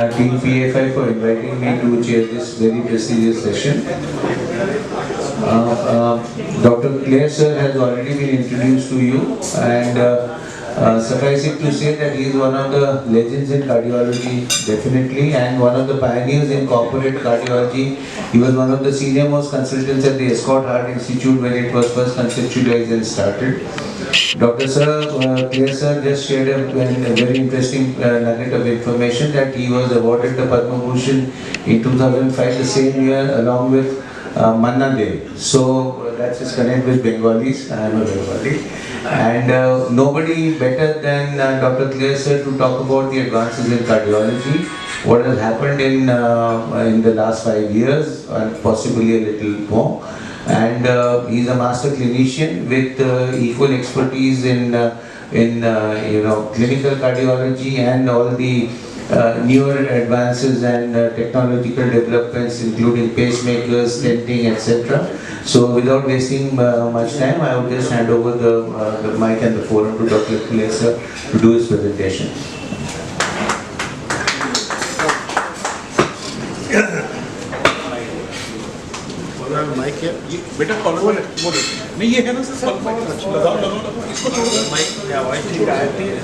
Team PFI for inviting me to chair this very prestigious session. Dr. Kler sir has already been introduced to you, and suffice it to say that he is one of the legends in cardiology, definitely, and one of the pioneers in corporate cardiology. He was one of the senior most consultants at the Heart Institute when it was first conceptualized and started. Dr. Kler sir just shared a very interesting nugget of information that he was awarded the Padma Bhushan in 2005, the same year, along with Manna Dev. So that's his connect with Bengalis. I am a Bengali. And nobody better than Dr. Kler sir to talk about the advances in cardiology, what has happened in the last 5 years, and possibly a little more. And he's a master clinician with equal expertise in clinical cardiology and all the newer advances and technological developments, including pacemakers, stenting, etc. So without wasting much time, I will just hand over the mic and the forum to Dr. Kler sir to do his presentation. Mic है बेटा collar में नहीं ये है ना sir लगाओ इसको थोड़ा माइक की आवाज ठीक आती है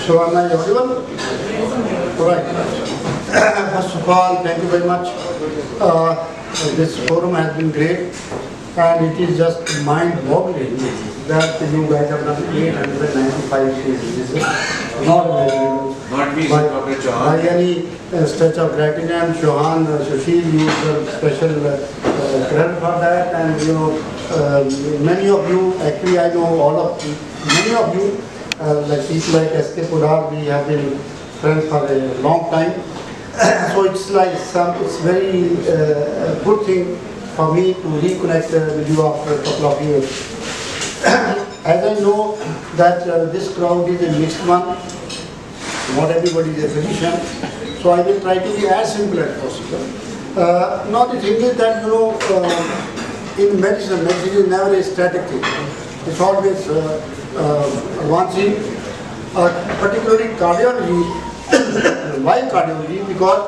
So am I audible? Right. First of all, thank you very much. This forum has been great, and it is just mind-boggling that you guys have done 895 cases. This is not available. Not me, Dr. Chauhan. By any stretch of gratitude, Chauhan, Sushil, you are special credit for that, and many of you, actually I know all of you, many of you, like people like S Kler, we have been friends for a long time. So it's like it's very good thing for me to reconnect with you after a couple of years. As I know that this crowd is a mixed one, not everybody is a physician, so I will try to be as simple as possible. Now the thing is that in medicine is never a static thing. It's always advancing, particularly cardiology. Why cardiology? Because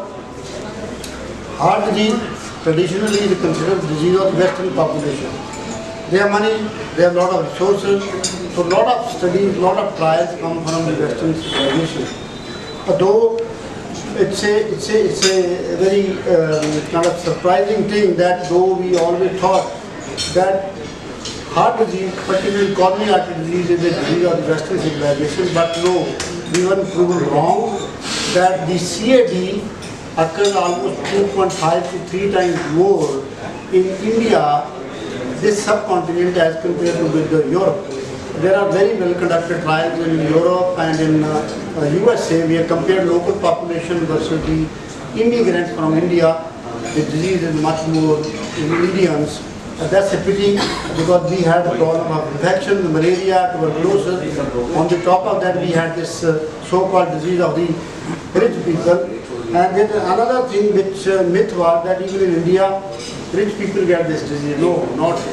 heart disease traditionally is considered disease of the Western population. They have money, they have a lot of resources, so a lot of studies, a lot of trials come from the Western civilization. Although it's a very kind of surprising thing that though we always thought that heart disease, particularly coronary artery disease, is a disease of the Western civilization, but no, we were proven wrong that the CAD occurs almost 2.5 to 3 times more in India, this subcontinent, as compared to with Europe. There are very well conducted trials in Europe and in USA. We have compared local population versus the immigrants from India. The disease is much more in Indians. That's a pity because we had a problem of infection, malaria, tuberculosis. On the top of that, we had this so-called disease of the rich people. And then another thing which myth was that even in India, rich people get this disease. No,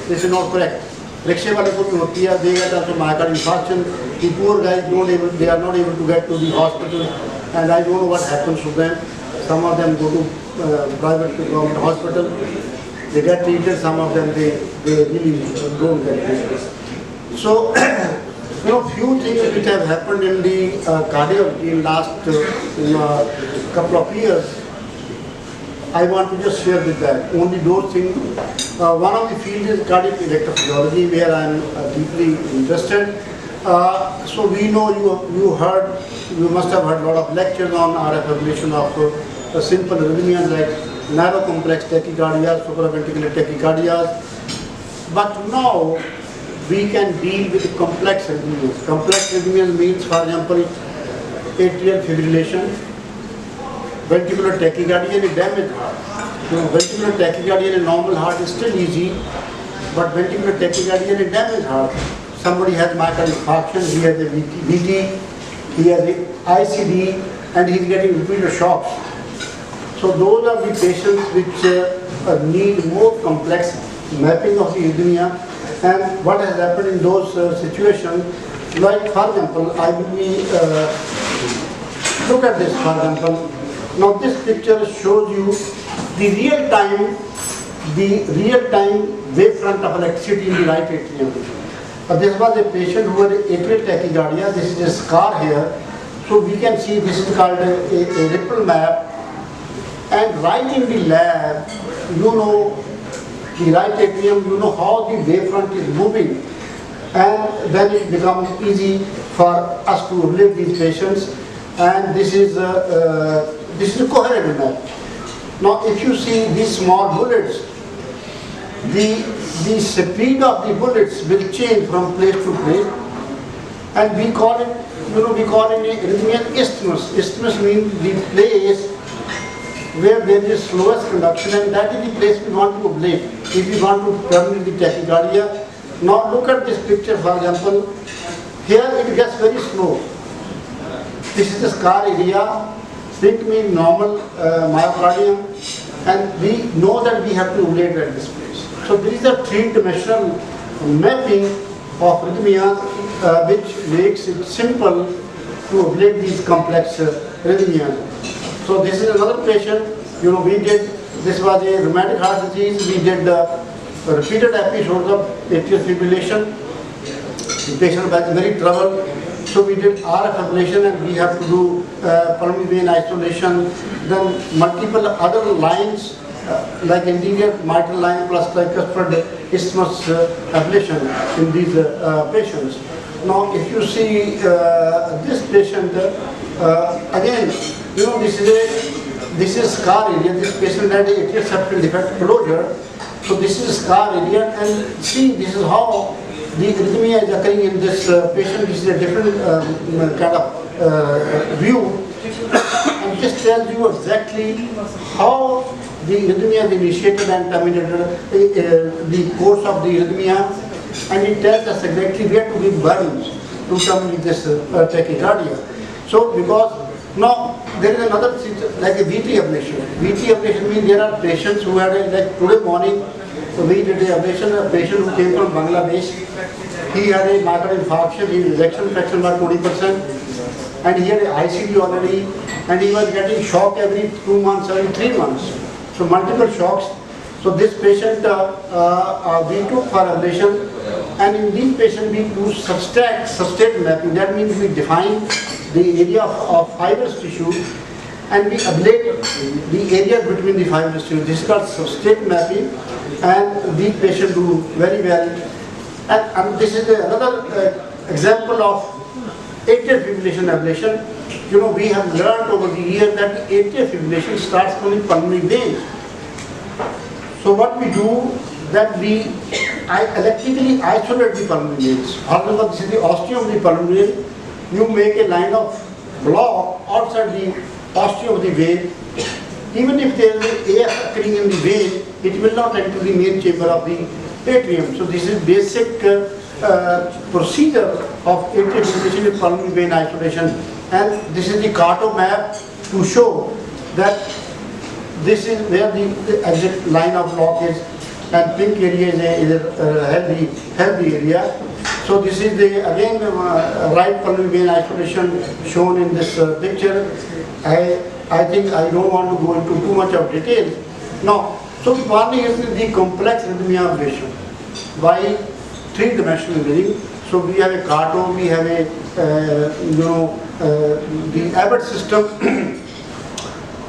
this is not correct. Rickshaw wale ko bhi hoti hai, they get also myocardial infarction. The poor guys they are not able to get to the hospital, and I don't know what happens to them. Some of them go to private to government hospital. They get treated, some of them they really don't get treated. So, few things which have happened in the cardiology in last couple of years, I want to just share with that. Only those things. One of the fields is cardiac electrophysiology, where I am deeply interested. So we know you must have heard a lot of lectures on RF ablation of simple arrhythmias like narrow complex tachycardia, supraventricular tachycardia. But now we can deal with complex arrhythmias. Complex arrhythmias means, for example, atrial fibrillation, ventricular tachycardia and a damaged heart. Ventricular tachycardia in a normal heart is still easy, but ventricular tachycardia in a damaged heart. Somebody has myocardial infarction, he has a VT, he has a ICD, and he is getting repeated shocks. So those are the patients which need more complex mapping of the arrhythmia. And what has happened in those situations, like for example, I will be, look at this for example. Now this picture shows you the real-time wavefront of electricity in the right atrium. This was a patient who had atrial tachycardia. This is a scar here. So we can see this is called a ripple map. And right in the lab, you know the right atrium, you know how the wavefront is moving. And then it becomes easy for us to relate these patients. And this is a coherent map. Now if you see these small bullets, the speed of the bullets will change from place to place, and we call it, we call it an arrhythmian isthmus. Isthmus means the place where there is slowest conduction, and that is the place we want to ablate if we want to terminate the tachycardia. Now look at this picture, for example. Here it gets very slow. This is the scar area. Pink means normal myocardium, and we know that we have to ablate at this place. So this is a three-dimensional mapping of arrhythmias which makes it simple to ablate these complex arrhythmias. So this is another patient, we did, this was a rheumatic heart disease, we did repeated episodes of atrial fibrillation. The patient was very troubled, so we did RF ablation and we have to do pulmonary vein isolation, then multiple other lines like anterior mitral line plus tricuspid isthmus ablation in these patients. Now if you see this patient, again, this is scar area. This patient had atrial septal defect closure. So this is scar area, and see, this is how the arrhythmia is occurring in this patient. This is a different kind of view, and this tells you exactly how the arrhythmia is initiated and terminated, the course of the arrhythmia, and it tells us exactly where to give burns to terminate this tachycardia. So because now there is another like a VT ablation. VT ablation means there are patients who had like today morning we did a ablation, a patient who came from Bangladesh. He had a myocardial infarction, his ejection fraction was 20%, and he had a ICD already, and he was getting shock every 2 months, every 3 months. So multiple shocks. So this patient we took for ablation, and in this patient we do substrate mapping. That means we define the area of fibrous tissue and we ablate the area between the fibrous tissue. This is called substrate mapping, and these patients do very well. And this is another example of atrial fibrillation ablation. We have learned over the years that atrial fibrillation starts from the pulmonary veins. So what we do, that we electrically isolate the pulmonary veins. For example, this is the ostium of the pulmonary vein. You make a line of block outside the ostium of the vein. Even if there is air occurring in the vein, it will not enter the main chamber of the atrium. So this is basic procedure of atrial fibrillation in pulmonary vein isolation. And this is the Carto map to show that this is where the exit line of block is, and pink area is a healthy area. So this is the again right pulmonary vein isolation shown in this picture. I think I don't want to go into too much of detail. Now, so one is the complex arrhythmia ablation by three-dimensional imaging. So we have a Carto, we have a the Abbott system.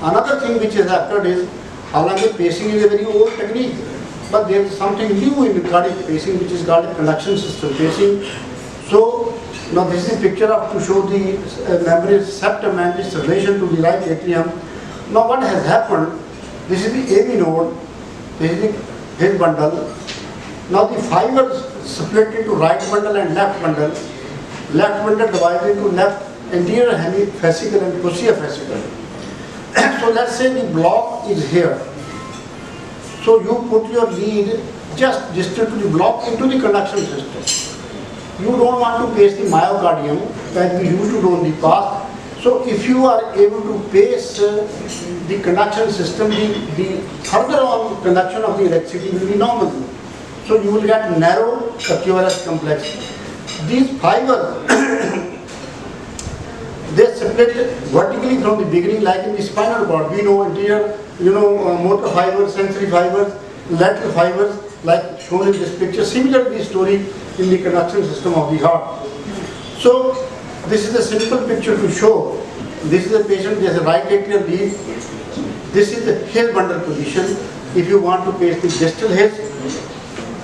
Another thing which has occurred is, halanki pacing is a very old technique, but there is something new in cardiac pacing which is called a conduction system pacing. So now this is a picture of to show the membranous septum and its relation to the right atrium. Now what has happened, this is the AV node, this is his bundle, Now the fibers split into right bundle and left bundle. Left bundle divided into left anterior hemifascicle and posterior fascicle. So let's say the block is here. So you put your lead just distant to the block into the conduction system. You don't want to pace the myocardium that we used to do in the past. So if you are able to pace the conduction system, the further on conduction of the electricity will be normal. So you will get narrow QRS complex. These fibers, they split vertically from the beginning, like in the spinal cord. We know anterior, motor fibers, sensory fibers, lateral fibers, like shown in this picture. Similar to the story in the conduction system of the heart. So this is a simple picture to show. This is a patient, there is a right atrial lead. This is the hip bundle position. If you want to pace the distal hip,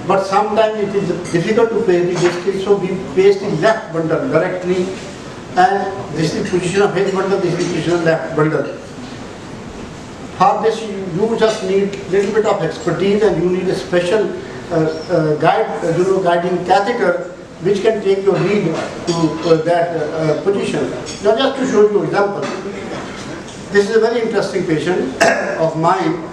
but sometimes it is difficult to pace the distal, so we pace the left bundle directly. And this is the position of hip bundle, this is the position of left bundle. For this, you just need a little bit of expertise, and you need a special guiding catheter which can take your lead to that position. Now just to show you an example, this is a very interesting patient of mine.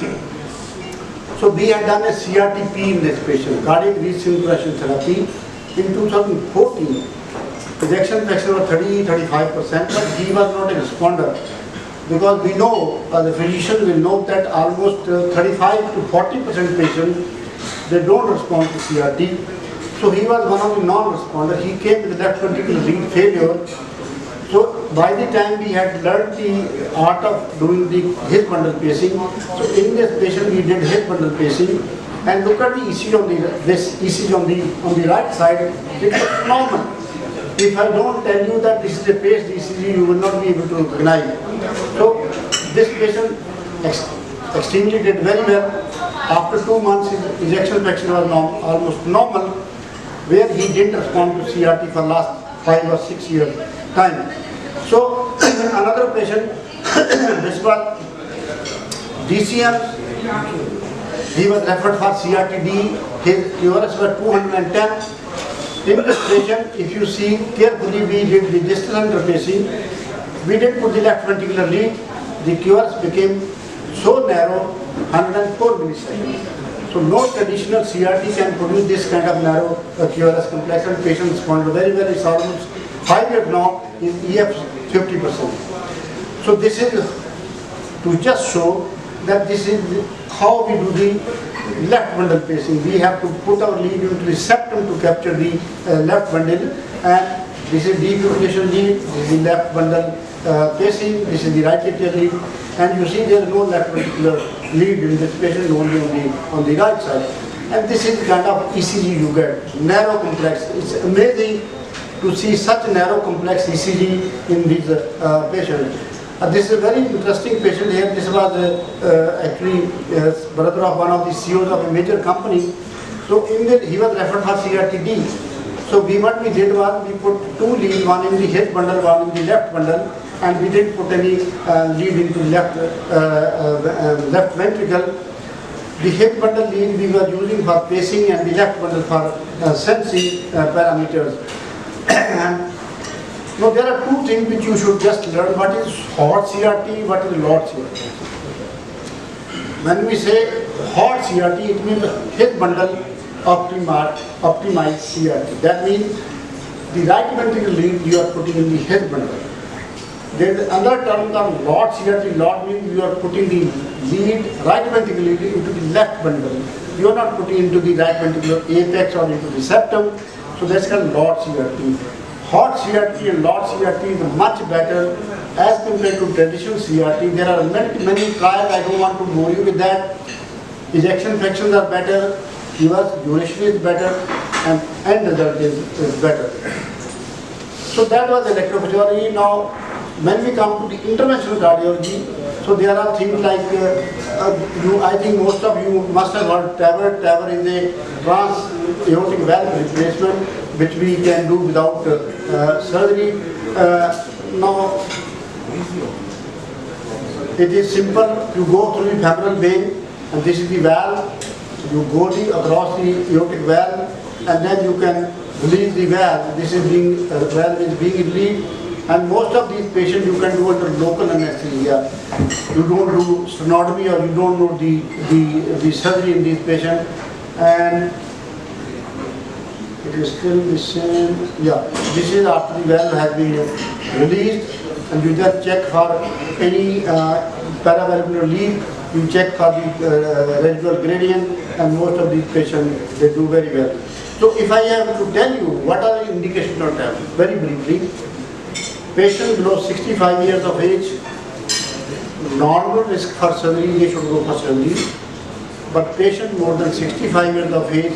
So we had done a CRTP in this patient, cardiac resynchronization therapy, in 2014. Ejection fraction was 30-35%, but he was not a responder. Because we know, the physician will note that almost 35 to 40% patients, they don't respond to CRT. So he was one of the non-responders. He came with left ventricular lead failure. So by the time we had learned the art of doing the hip bundle pacing, so in this patient we did hip bundle pacing, and look at the ECG on this ECG on the right side, it was normal. If I don't tell you that this is a paced ECG, you will not be able to recognize. So this patient extremely did very well. After 2 months, his ejection fraction was almost normal, where he didn't respond to CRT for last 5 or 6 years time. So another patient, this was DCM, he was referred for CRTD, his QRS was 210. In this patient, if you see carefully, we did the distal interpacing. We did put the left ventricular lead. The QRS became so narrow, 104 milliseconds. So no traditional CRT can produce this kind of narrow QRS complex, and patient responded very well. It's almost 5 years now, in EF 50%. So this is to just show that this is how we do the left bundle pacing. We have to put our lead into the septum to capture the left bundle, and this is defibrillation lead, this is the left bundle pacing, this is the right atrial lead, and you see there is no left ventricular lead in this patient, only on the right side. And this is the kind of ECG you get, narrow complex. It's amazing to see such narrow complex ECG in these patients. This is a very interesting patient here. This was actually brother of one of the CEOs of a major company. So he was referred for CRTD. So what we did was we put 2 leads, one in the hip bundle, one in the left bundle, and we didn't put any lead into left ventricle. The hip bundle lead we were using for pacing, and the left bundle for sensing parameters. Now there are 2 things which you should just learn. What is hot CRT, what is lot CRT. When we say hot CRT, it means hip bundle optimized CRT. That means the right ventricular lead you are putting in the hip bundle. There is another term called lot CRT. Lot means you are putting the lead, right ventricular lead into the left bundle. You are not putting into the right ventricular apex or into the septum. So that's called lot CRT. Hot CRT and lot CRT is much better as compared to traditional CRT. There are many trials, I don't want to bore you with that. Ejection fractions are better, duration is better, and end result is better. So that was electrophysiology. Now, when we come to the interventional cardiology, so there are things like, I think most of you must have heard TAVR. TAVR is a trans-aortic valve replacement, which we can do without surgery. Now, it is simple. You go through the femoral vein, and this is the valve. You go across the aortic valve and then you can release the valve. This is being, valve is being relieved, and most of these patients you can do under local anesthesia. You don't do sternotomy or you don't do the surgery in these patients, and it is still the same. Yeah, this is after the valve has been released, and you just check for any paravalvular leak. You check for the residual gradient, and most of these patients, they do very well. So if I have to tell you what are the indications of TAVR, very briefly, patients below 65 years of age, normal risk for surgery, they should go for surgery. But patients more than 65 years of age,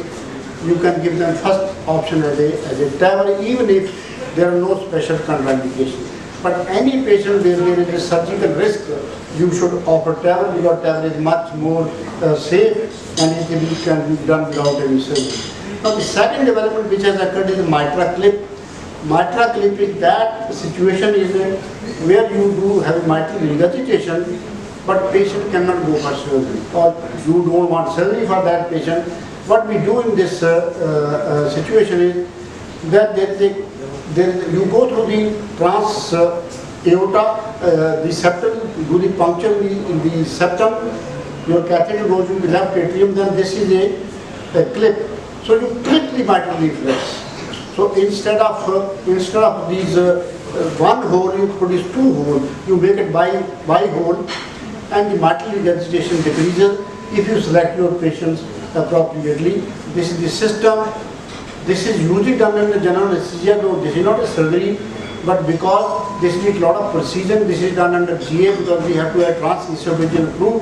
you can give them first option as a TAVR, even if there are no special contraindications. But any patient where there is a surgical risk, you should offer TAVR, because TAVR is much more safe and it can be done without any surgery. Now the second development which has occurred is the mitra clip. Mitra clip is that situation is where you do have a mitral regurgitation, but patient cannot go for surgery, or you don't want surgery for that patient. What we do in this situation is that you go through the trans aorta, the septum, do the puncture in the septum, your catheter goes to the left atrium, then this is a clip. So you clip the mitral reflex. So instead of these one hole, you produce two holes. You make it by hole, and the mitral regurgitation decreases if you select your patients appropriately. This is the system. This is usually done in the general anesthesia, though this is not a surgery, but because this needs a lot of precision, this is done under GA, because we have to have trans-esophageal groove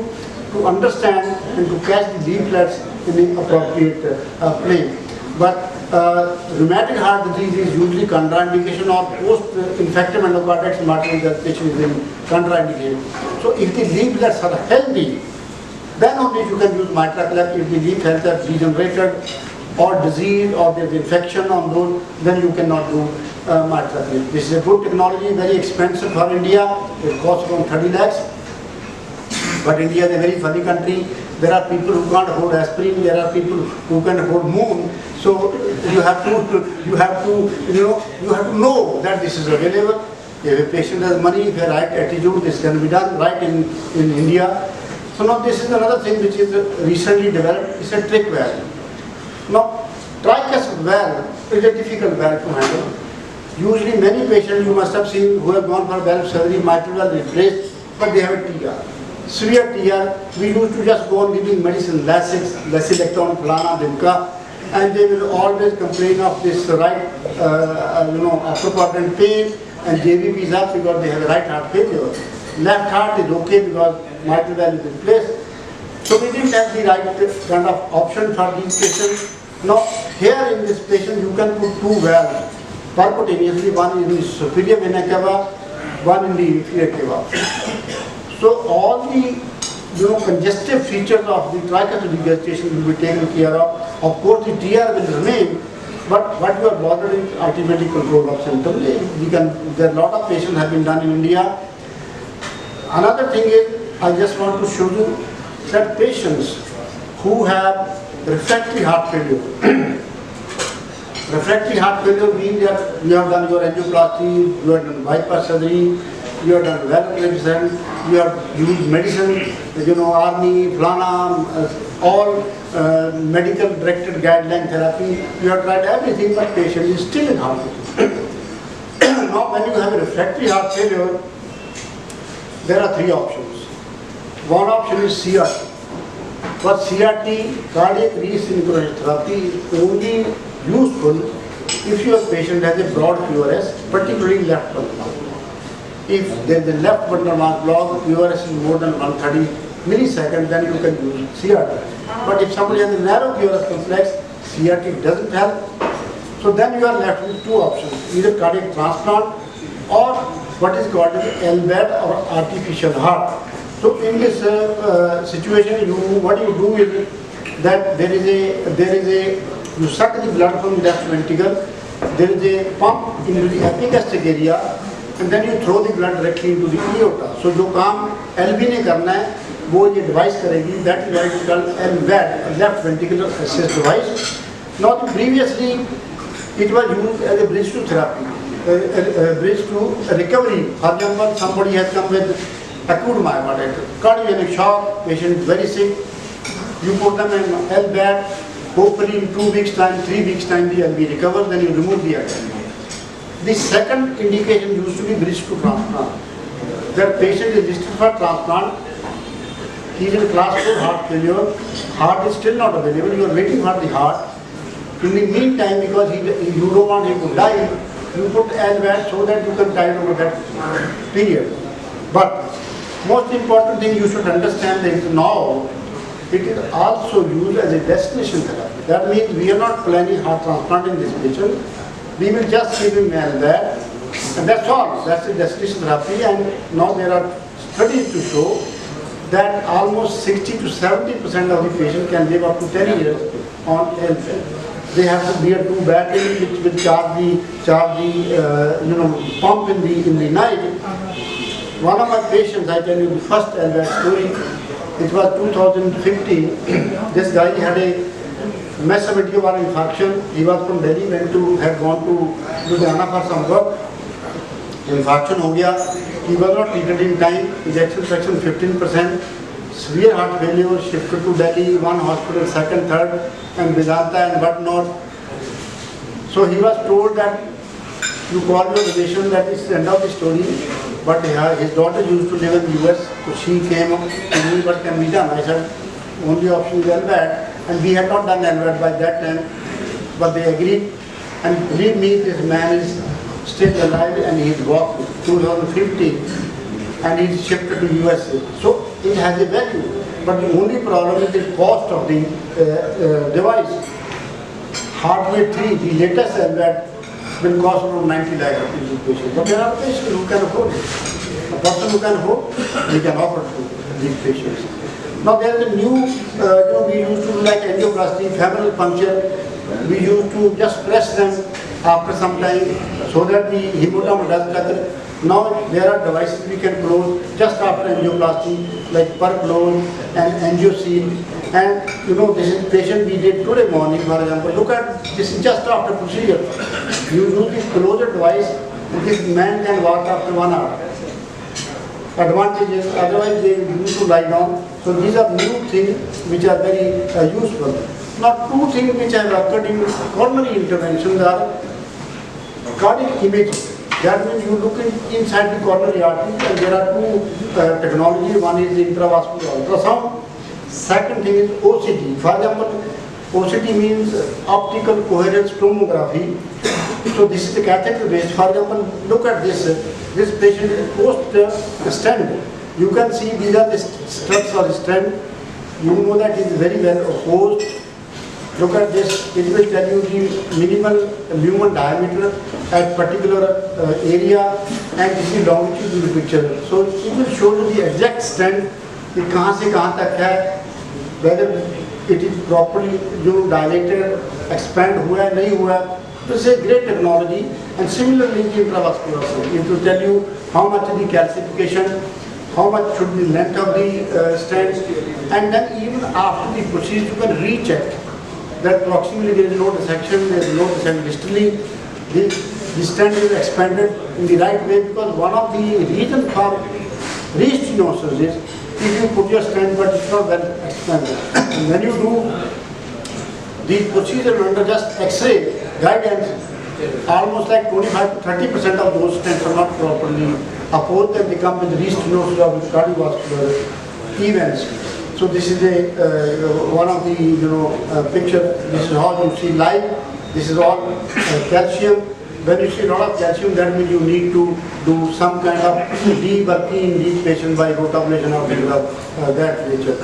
to understand and to catch the leaflets in the appropriate plane. But rheumatic heart disease is usually contraindication, or post-infective endocarditis mitral regurgitation is in contraindication. So if the leaflets are healthy, then only you can use mitral cleft. If the leaf health are degenerated or disease or there is infection on those, then you cannot do mitral cleft. This is a good technology, very expensive for India. It costs around 30 lakhs. But India is a very funny country. There are people who can't hold aspirin. There are people who can hold moon. So you have to know that this is available. If a patient has money, if a right attitude, this can be done right in India. So now this is another thing which is recently developed. It's a trick valve. Now, tricuspid valve is a difficult valve to handle. Usually many patients you must have seen who have gone for valve surgery, mitral valve replaced, but they have a TR. Severe TR, we used to just go on giving medicine, Lasix, Lasilecton, Plana, Dimka, and they will always complain of this right, upper quadrant pain, and JVP is up because they have a right heart failure. Left heart is okay because mitral valve is in place. So we didn't have the right kind of option for these patients. Now here in this patient you can put two valves percutaneously, one in the superior vena cava, one in the inferior cava. So all the congestive features of the tricuspid regurgitation will be taken care of. Of course the TR will remain, but what you are bothered is ultimately control of symptoms. There are a lot of patients have been done in India. Another thing is, I just want to show you that patients who have refractory heart failure, refractory heart failure means that you have done your angioplasty, you have done bypass surgery, you have done valve replacement, you have used medicine, Arni, Plana, all medical directed guideline therapy, you have tried everything, but patient is still in heart failure. Now when you have a refractory heart failure, there are three options. One option is CRT. But CRT, cardiac resynchronization therapy, is only useful if your patient has a broad QRS, particularly left bundle mass. If there is a left bundle mass block, QRS is more than 130 milliseconds, then you can use CRT. But if somebody has a narrow QRS complex, CRT doesn't help. So then you are left with two options, either cardiac transplant or what is called as LVAD or artificial heart. So in this situation, what you do is that you suck the blood from the left ventricle, there is a pump into the epigastric area, and then you throw the blood directly into the aorta. So जो काम LV ने करना है, वो ये device करेगी, that device is called LVAD, left ventricular assist device. Now previously it was used as a bridge to therapy, a bridge to recovery. For example, somebody has come with acute myocarditis, cardiogenic shock, patient is very sick, you put them in LVAD, hopefully in 2 weeks time, 3 weeks time they will be recovered, then you remove the artery. The second indication used to be bridge to transplant. That patient is listed for transplant, he is in class 4 heart failure, heart is still not available, you are waiting for the heart. In the meantime, because you don't want him to die, you put LVAD so that you can tide over that period. But most important thing you should understand is now it is also used as a destination therapy. That means we are not planning heart transplant in this patient. We will just give him LVAD and that's all. That's the destination therapy, and now there are studies to show that almost 60 to 70% of the patient can live up to 10 years on LVAD. They have to be a 2 battery which will charge the pump in the night. One of my patients, I tell you the first LVAD story, it was 2015. This guy had a mesomedullary infarction. He was from Delhi, had gone to Ludhiana for some work. Infarction हो गया. He was not treated in time. Ejection fraction 15%. Severe heart failure, shifted to Delhi, one hospital, second, third, and Vedanta and whatnot. So he was told that you call your relation, that is the end of the story. But his daughter used to live in the US, so she came to me, what can be done? I said, only option is LVAD, and we had not done LVAD by that time, but they agreed. And believe me, this man is still alive and he's walked 2015. And he's shifted to USA. So it has a value, but the only problem is the cost of the device. Heartbeat 3, the latest LVAD will cost around 90 lakh rupees to patient. But there are patients who can afford it. A person who can afford, we can offer to these patients. Now there is a new, we used to do like angioplasty, femoral puncture. We used to just press them after some time so that the hematoma does nothing. Now there are devices we can close just after angioplasty, like perclose and angioseal. And this is patient we did today morning, for example. Look at this is just after procedure. You use the closure device, and this man can walk after 1 hour. Advantages, otherwise they used to lie down. So these are new things which are very useful. Now 2 things which have occurred in coronary interventions are cardiac imaging. That means you look inside the coronary artery, and there are 2 technologies. One is intravascular ultrasound. Second thing is OCT. For example, OCT means optical coherence tomography. So this is the catheter based. For example, look at this. This patient is post-stent. You can see these are the struts or stent. You know that it is very well opposed. Look at this, it will tell you the minimal lumen diameter at particular area, and this is longitudinal picture. So it will show you the exact stent, कि कहाँ से कहाँ तक है, whether it is properly dilated, expand हुआ है नहीं हुआ है. This is a great technology. And similarly the intravascular, it will tell you how much is the calcification, how much should be the length of the stent, and then even after the procedure you can recheck that proximally there is no dissection, there is no dissection distally, the stent is expanded in the right way, because one of the reasons for restenosis is if you put your stent but it's not well expanded. And when you do the procedure under just X-ray guidance, almost like 25 to 30% of those stents are not properly opposed and become with restenosis or with cardiovascular events. So this is one of the picture. This is how you see live. This is all calcium. When you see a lot of calcium, that means you need to do some kind of deworking in these patients by rotablation or things of that nature.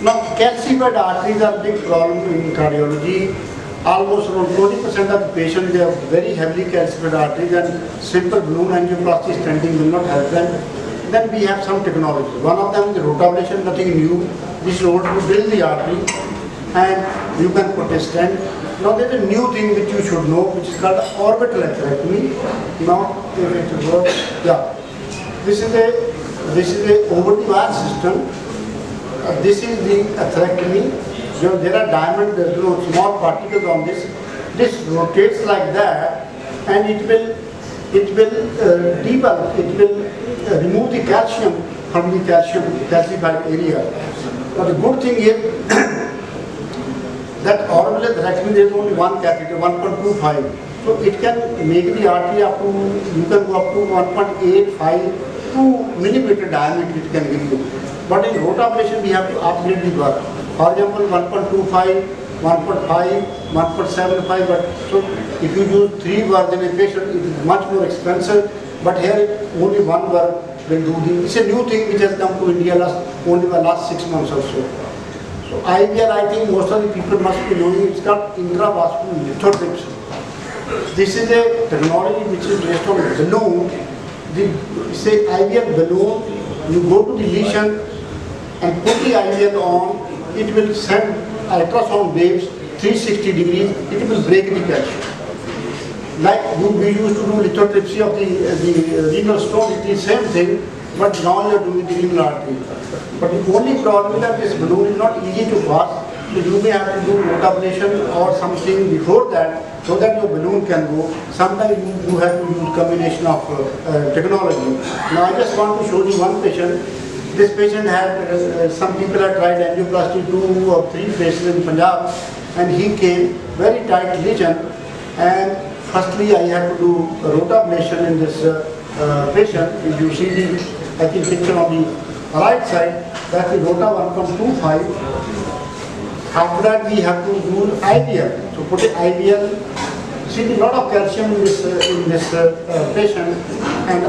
Now, calcified arteries are a big problem in cardiology. Almost around 20% of the patients, they have very heavily calcified arteries, and simple balloon angioplasty stenting will not help them. Then we have some technologies. One of them is rotablation, nothing new. This is to drill the artery and you can put a stent. Now there is a new thing which you should know, which is called orbital atherectomy. Now, if it works, yeah. This is a over-the-wire system. this is the atherectomy. There are diamond, small particles on this. This rotates like that, and it will debulk, it will remove the calcium from the calcified area. But the good thing is that oral atherectomy, there is only one catheter, 1.25. So it can make the artery up to, you can go up to 1.85 millimeter diameter it can give you. But in rotablation we have to upgrade the work. For example, 1.25, 1.5, 1.75. But so if you use 3 words in a patient, it is much more expensive. But here only 1 word will do the. It's a new thing which has come to India only the last 6 months or so. So IVL, I think most of the people must be knowing. It's called intravascular lithotripsy. This is a technology which is based on balloon. It's a IVL balloon. You go to the lesion and put the IVL on. It will send ultrasound waves 360 degrees. It will break the calcium. Like we used to do lithotripsy of the renal stone. It is the same thing, but now you are doing the renal artery. But the only problem is that this balloon is not easy to pass. So you may have to do rotablation or something before that, so that your balloon can go. Sometimes you have to use combination of technology. Now I just want to show you one patient. This patient had, some people had tried angioplasty 2 or 3 places in Punjab, and he came very tight lesion. And firstly I had to do rotablation in this patient. If you see the, I think, picture on the right side, that's the rota 1.25. After that we have to do IVL. So put an IVL. See a lot of calcium in this patient, and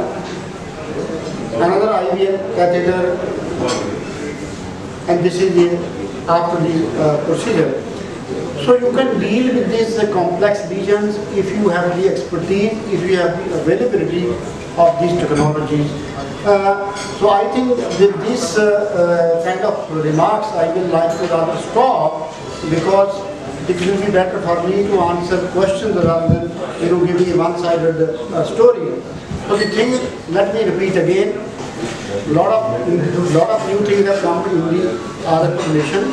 another IVL catheter, and this is the after the procedure. So you can deal with these complex lesions if you have the expertise, if you have the availability of these technologies. So I think with this kind of remarks, I will like to rather stop, because it will be better for me to answer questions rather than giving a one-sided story. So the thing, let me repeat again, lot of new things have come in the RF ablation.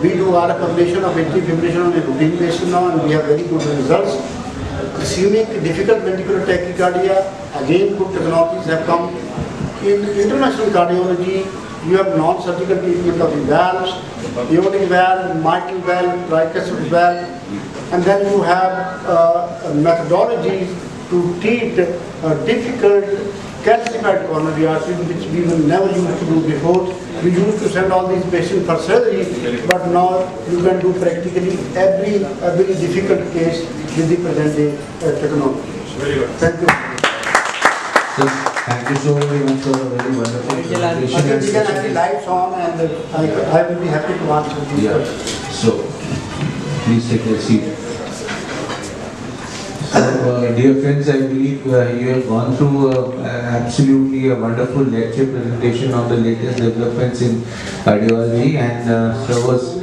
We do RF ablation of atrial fibrillation on a routine basis now, and we have very good results. Ischemic difficult ventricular tachycardia, again good technologies have come. In international cardiology, you have non-surgical treatment of the valves, aortic valve, mitral valve, tricuspid valve, and then you have methodologies to treat difficult calcified coronary artery, which we will never used to do before. We used to send all these patients for surgery, but now you can do practically every difficult case with the present day technology. Very good. Thank you. So, thank you so very much for a very wonderful presentation. I think we can have the lights on, and I will be happy to answer these questions. So, please take a seat. So, dear friends, I believe you have gone through absolutely a wonderful lecture presentation on the latest developments in cardiology, and there was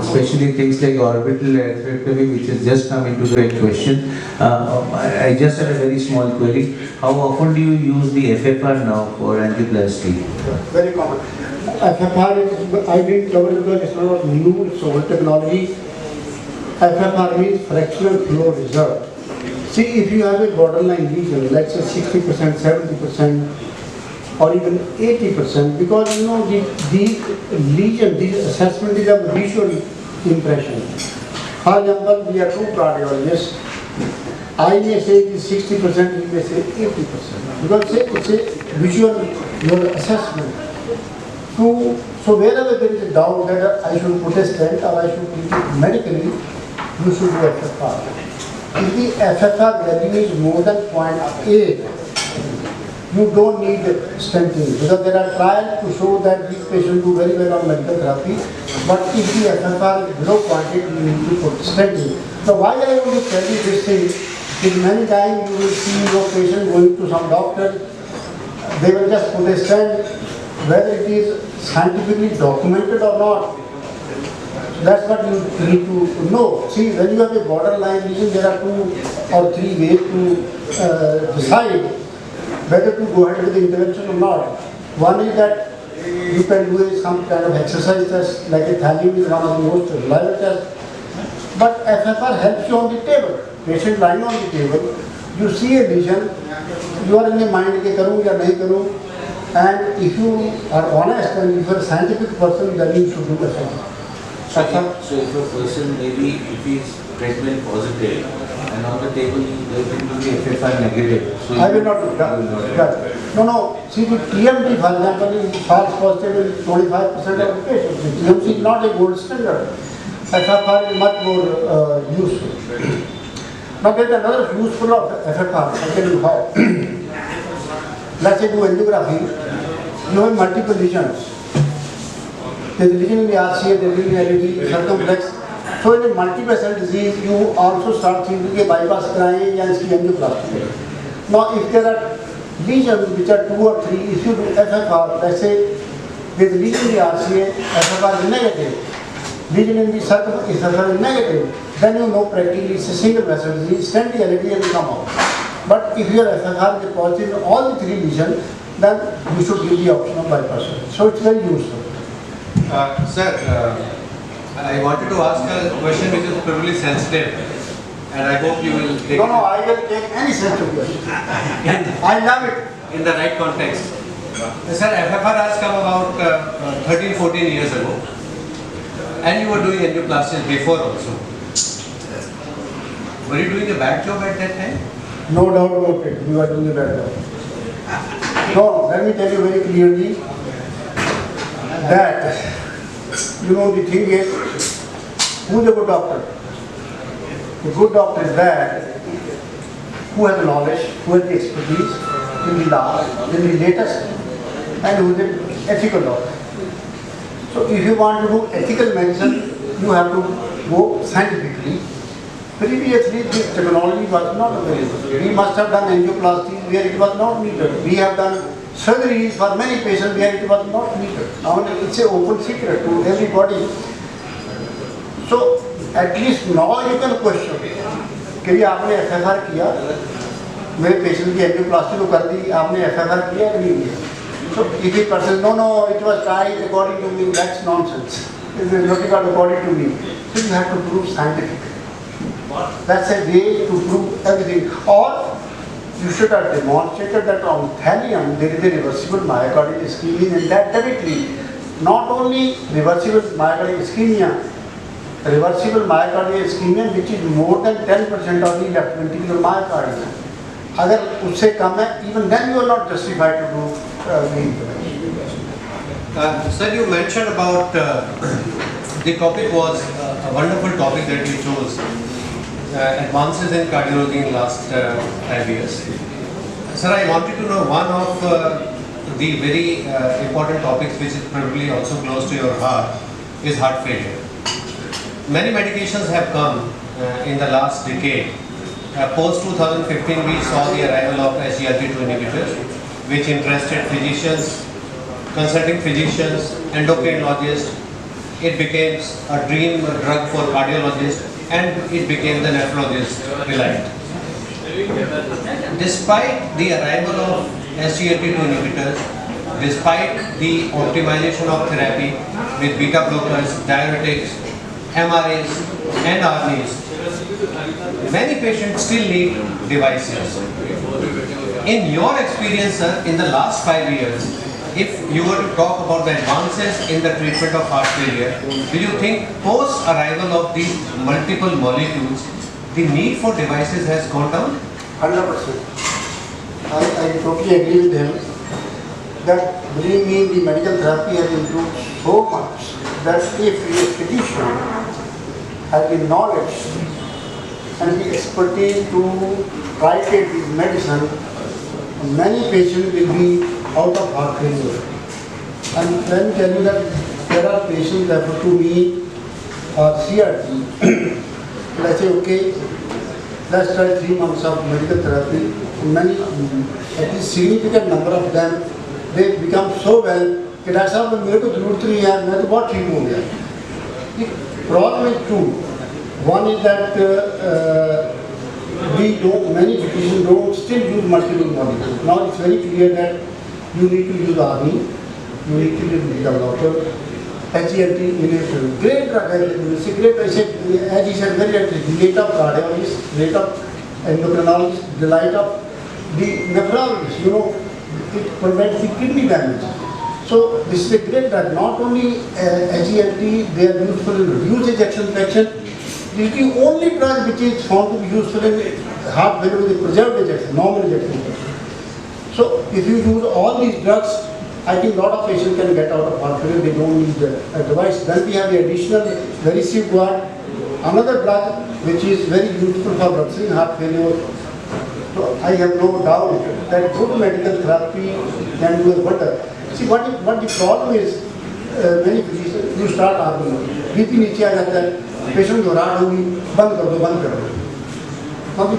especially things like orbital atherectomy, which has just come into the question. I just had a very small query. How often do you use the FFR now for angioplasty? Very common. FFR is, I didn't cover it because it's not new, it's old technology. FFR means fractional flow reserve. See, if you have a borderline lesion, let's say 60%, 70%, or even 80%, because the lesion, the assessment is a visual impression. For example, we are 2 cardiologists. I may say it is 60%, he may say 80%, because it's a visual your assessment. So wherever there is a doubt that I should put a stent or I should treat it medically, you should do FFR. If the FFR value is more than 0.8, you don't need stenting, because there are trials to show that these patients do very well on medical therapy. But if the FFR is below 0.8, you need to put stenting. So why I want to tell you this thing is many times you will see your patient going to some doctor, they will just put a stent, whether it is scientifically documented or not. That's what you need to know. See, when you have a borderline lesion, there are 2 or 3 ways to decide whether to go ahead with the intervention or not. One is that you can do some kind of exercise test, like a thallium is one of the most reliable tests. But FFR helps you on the table. Patient lying on the table, you see a lesion, you are in your mind, कि करूँ या नहीं करूँ, and if you are honest and if you are a scientific person, then you should do FFR. So if a person maybe if he is treatment positive and on the table they will be FFR negative. So I will not do that. No. See, the TMT, for example, is false positive in 25% of the patients. The TMT is not a gold standard. FFR is much more useful. Now there is another useful of FFR. I tell you how. Let's say do angiography. You have multiple lesions. There is a lesion in the RCA, there is a LED, circumflex. So in a multi-vessel disease, you also start thinking कि bypass कराएं या इसकी angioplasty. Now if there are lesions which are 2 or 3, if you do FFR, let's say there is a lesion in the RCA, FFR is negative. Lesion in the circumflex, FFR is negative. Then you know practically it's a single vessel disease, stent the LED and come out. But if your FFR is positive in all the 3 lesions, then you should give the option of bypass. So it's very useful. Sir, I wanted to ask a question which is probably sensitive, and I hope you will take No, I will take any sensitive question. I love it. in the right context. Sir, FFR has come about 13-14 years ago, and you were doing angioplasties before also. Were you doing a bad job at that time? No doubt about it. You are doing a bad job. No, let me tell you very clearly that, you know, the thing is, who is a good doctor? A good doctor is that who has the knowledge, who has the expertise in the lab, in the latest, and who is an ethical doctor. So if you want to do ethical medicine, you have to go scientifically. Previously, this technology was not available. We must have done angioplasty where it was not needed. We have done surgeries for many patients where it was not needed. Now it's an open secret to everybody. So at least now you can question कि आपने FFR किया, मेरे patient की angioplasty तो कर दी, आपने FFR किया कि नहीं किया? So if a person no, it was tried according to me, that's nonsense. It is not according to me. So you have to prove scientifically. That's a way to prove everything. Or you should have demonstrated that on thallium there is a reversible myocardial ischemia, and that directly, not only reversible myocardial ischemia, reversible myocardial ischemia which is more than 10% of the left ventricular myocardium. अगर उससे कम है, even then you are not justified to do Sir, you mentioned about the topic was a wonderful topic that you chose. Advances in cardiology in last 5 years. Sir, I wanted to know one of the very important topics which is probably also close to your heart is heart failure. Many medications have come in the last decade. Post 2015 we saw the arrival of SGLT2 inhibitors which interested physicians, consulting physicians, endocrinologists. It became a dream drug for cardiologists, and it became the nephrologist delight. Despite the arrival of SGLT2 inhibitors, despite the optimization of therapy with beta blockers, diuretics, MRAs and RNAs, many patients still need devices. In your experience, sir, in the last 5 years, if you were to talk about the advances in the treatment of heart failure, do you think post arrival of these multiple molecules, the need for devices has gone down? 100%. I totally agree with him that, believe me, the medical therapy has improved so much that if a physician has the knowledge and the expertise to titrate this medicine, many patients will be out of heart failure. And let me tell you that there are patients referred to me for CRT. Let's say, okay, let's try 3 months of medical therapy. Many, at least significant number of them, they become so well कि doctor साहब मेरे को जरूरत नहीं है, मैं तो बहुत ठीक हो गया. The problem is two. One is that many physicians don't still use multiple molecules. Now it's very clear that you need to use army, uniquely developed. HELT inhibitor, great drug, it's a great, I said, as he said, very delight of cardiologist, delight of endocrinologist, delight of the nephrologist, it prevents the kidney damage. So this is a great drug, not only HELT, they are useful in reduced ejection fraction. It is the only drug which is found to be useful in heart failure with preserved ejection, normal ejection fraction. So if you use all these drugs, I think a lot of patients can get out of heart failure, they don't need a device. Then we have the additional very guard, another drug which is very useful for reducing heart failure. So I have no doubt that good medical therapy can do a wonder. See what the problem is, many physicians, you start arguing, BP नीचे आ जाता है, patient घबराहट होगी, बंद कर दो. Now the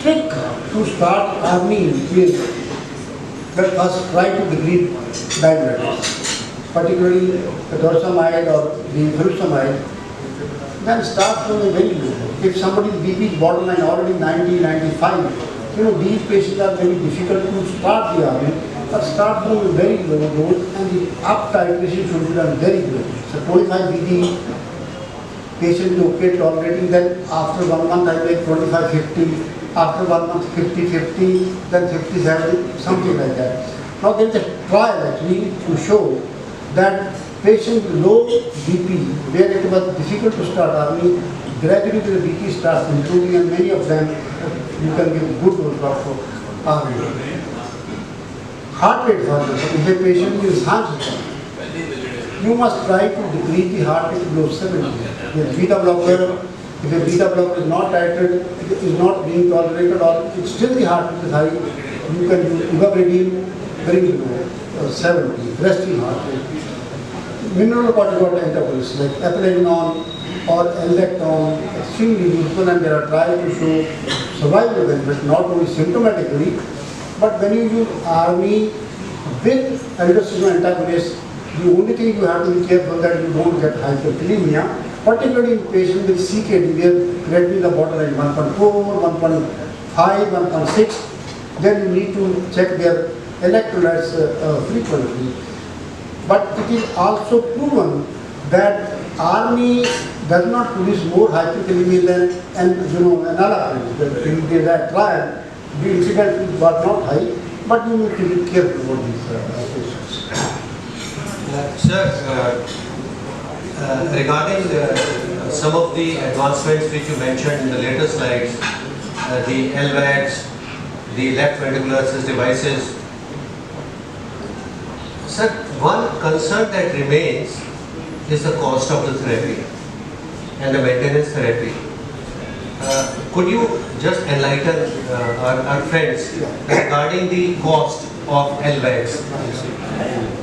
trick to start arguing is that first try to degrade diabetes, particularly the dorsamide or the furosemide, then start from a very low. If somebody's BP is borderline already 90, 95, these patients are very difficult to start the army, but start from a very low dose and the up titration should be done very good. So 25 BD patient is okay tolerating, then after 1 month I make 25, 50, after 1 month 50, 50, then 50, 70, something like that. Now there is a trial actually to show that patient with low BP, where it was difficult to start army, gradually the BP starts improving and many of them you can give good dose of army. Heart rate, for example, if a patient is heart rate, you must try to decrease the heart rate below 70. With beta blocker, if a beta blocker is not titrated, it is not being tolerated, or it's still the heart rate is high, you can use ivermectin, very low, 70, resting heart rate. Mineral corticoid antagonists like eplerenone or electron, extremely useful, and there are trials to show survival benefit, not only symptomatically, but when you use army with aldosterone antagonists, the only thing you have to be careful that you don't get hyperkalemia, particularly in patients with CKD, where creatinine is borderline 1.4, 1.5, 1.6, then you need to check their electrolytes frequently. But it is also proven that army does not produce more hyperkalemia than enalapril. In that trial, the incidence was not high, but you need to be careful about these patients. Sir, regarding some of the advancements which you mentioned in the later slides, the LVADs, the left ventricular assist devices, sir, one concern that remains is the cost of the therapy and the maintenance therapy. Could you just enlighten our friends regarding the cost of LVADs?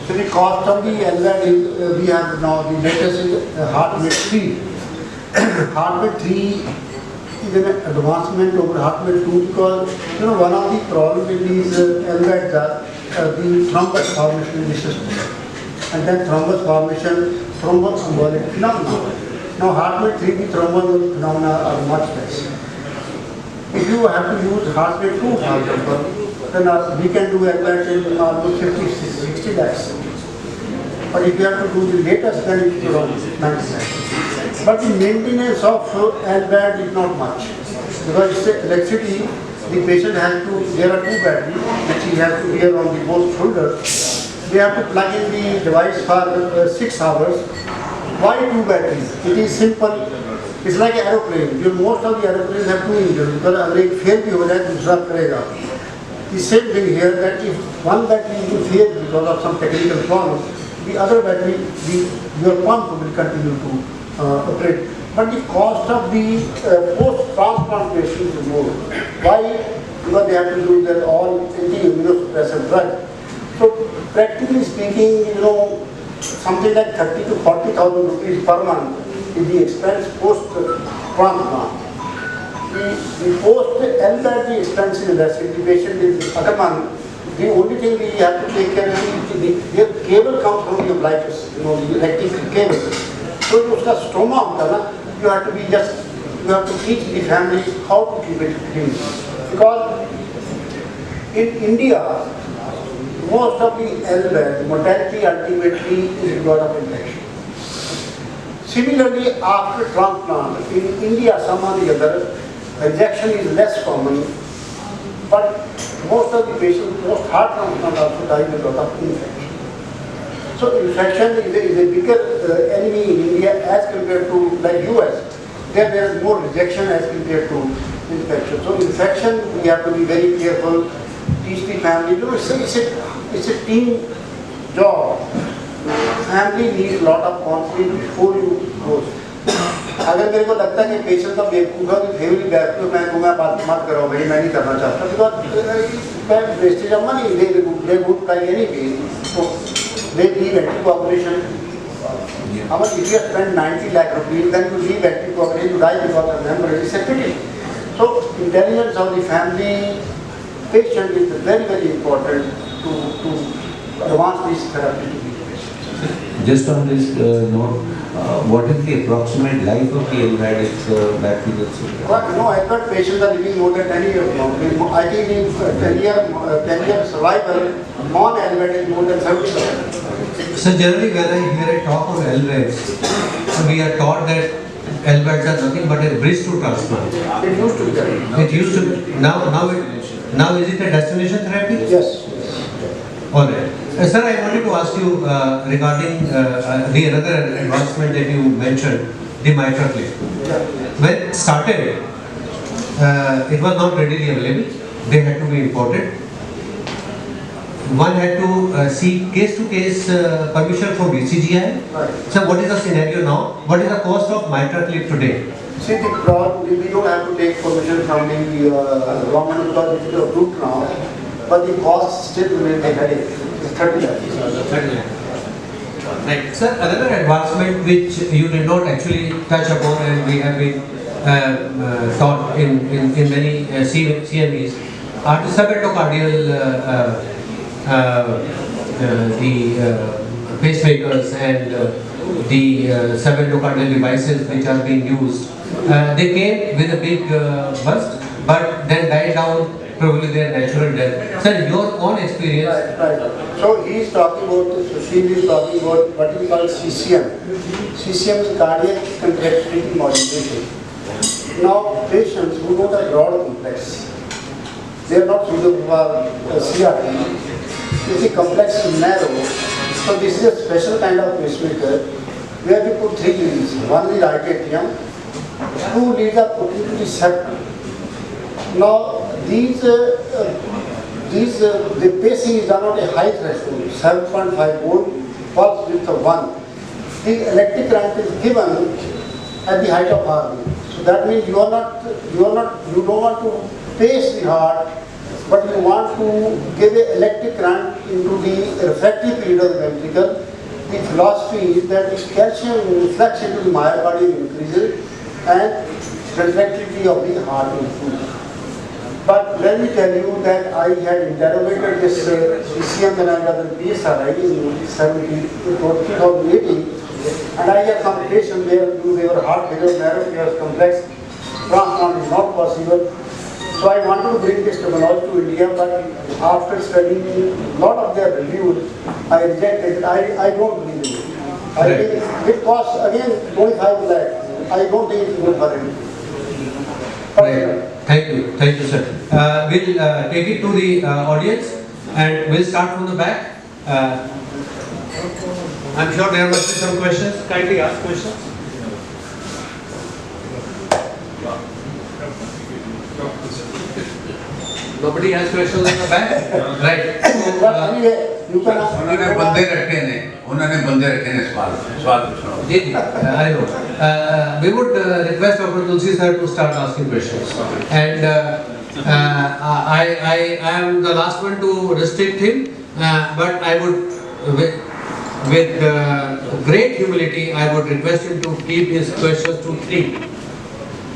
So the cost of the LVAD is, we have now the latest is HeartMate 3. HeartMate 3 is an advancement over HeartMate 2 because one of the problems with these LVADs are the thrombus formation in the system. And then thrombus formation, thromboembolic phenomena. Now HeartMate 3, the thrombus phenomena are much less. If you have to use HeartMate 2, for example, then we can do LVAD in almost 50-60 lakhs. But if you have to do the latest, then it's around 90 lakhs. But the maintenance of LVAD is not much. Because it's electricity, the patient has to, there are two batteries which he has to wear on the both shoulders. They have to plug in the device for 6 hours. Why 2 batteries? It is simple. It's like an aeroplane. Most of the aeroplanes have 2 engines. Because अगर एक fail भी हो जाए तो दूसरा करेगा. The same thing here, that if one battery will fail because of some technical problem, the other battery, your pump will continue to operate. But the cost of the post-transplantation is more. Why? Because they have to use their all anti-immunosuppressive drug. So practically speaking, something like 30 to 40,000 rupees per month is the expense post-transplant. The post-LVAD, the expense is less. If the patient is Ataman, the only thing we have to take care of is the cable comes from the umbilicus, the electrical cable. So if the stoma, you have to teach the family how to keep it clean. Because in India, most of the LVAD, mortality ultimately is because of infection. Similarly, after transplant, in India, some or the other, rejection is less common, but most of the patients, most heart transplant also die because of infection. So infection is a bigger enemy in India as compared to like US. There is more rejection as compared to infection. So infection, we have to be very careful, teach the family. You know, it's a team job. Family needs a lot of confidence before you go. अगर मेरे को लगता है कि patient का बेवकूफ़ है तो फैमिली बैठ के मैं कहूँगा बात मत करो भाई मैं नहीं करना चाहता because wastage of money they would die anyway so they leave anti-coagulation. How much if you have spent 90 lakh rupees then you leave anti-coagulation you die because of hemorrhage. It's a pity. So intelligence of the family patient is very very important to advance this therapy. Just on this note, what is the approximate life of the LVAD bacterial syndrome? But no, I thought patients are living more than 10 years now. I think in 10 year survival, non-LVAD is more than 70%. So generally when I hear a talk of LVADs, we are taught that LVADs are nothing but a bridge to transplant. It used to be there. It used to be. Now is it a destination therapy? Yes. All right. Sir, I wanted to ask you regarding the another advancement that you mentioned, the mitral clip. Yeah. When it started, it was not readily available. They had to be imported. One had to seek case-to-case permission from BCGI. Right. So what is the scenario now? What is the cost of mitral clip today? See, the problem, we don't have to take permission from the government because it is approved now, but the cost still remains a headache. It's 30 lakhs. Right. Sir, another advancement which you did not actually touch upon and we have been taught in many CMEs are the subendocardial pacemakers and the subendocardial devices which are being used. They came with a big burst but then died down probably their natural death. Sir, your own experience. Right. So he is talking about, Sushil is talking about what is called CCM. CCM is cardiac contractility modulation. Now patients who don't have broad complex, they are not suitable for CRT. This is complex and narrow. So this is a special kind of pacemaker where we put three leads. One is right atrium, two leads are put into the septum. Now the pacing is done at a high threshold, 7.5 volt, pulse width of 1. The electric current is given at the height of heartbeat. So that means you don't want to pace the heart, but you want to give an electric current into the refractory period of the ventricle. The philosophy is that the calcium influx into the myocardium increases and contractility of the heart improves. But let me tell you that I had interrogated this CCM when I was in PSRI in 2018, and I had some patients where they were heart failure, narrow areas, complex, transplant is not possible. So I wanted to bring this technology to India, but after studying a lot of their reviews, I rejected it. I don't believe in it. I think it costs again 25 lakhs. I don't think it's good for him. Right. Thank you, sir. We'll take it to the audience and we'll start from the back. I'm sure there must be some questions. Kindly ask questions. Nobody has questions in the back? Right. But anyway, you can ask. उन्होंने बंदे रखे ने सवाल पूछना। जी जी, I know. We would request Dr. Tulsi sir to start asking questions. And I am the last one to restrict him, but I would, with great humility, I would request him to keep his questions to 3.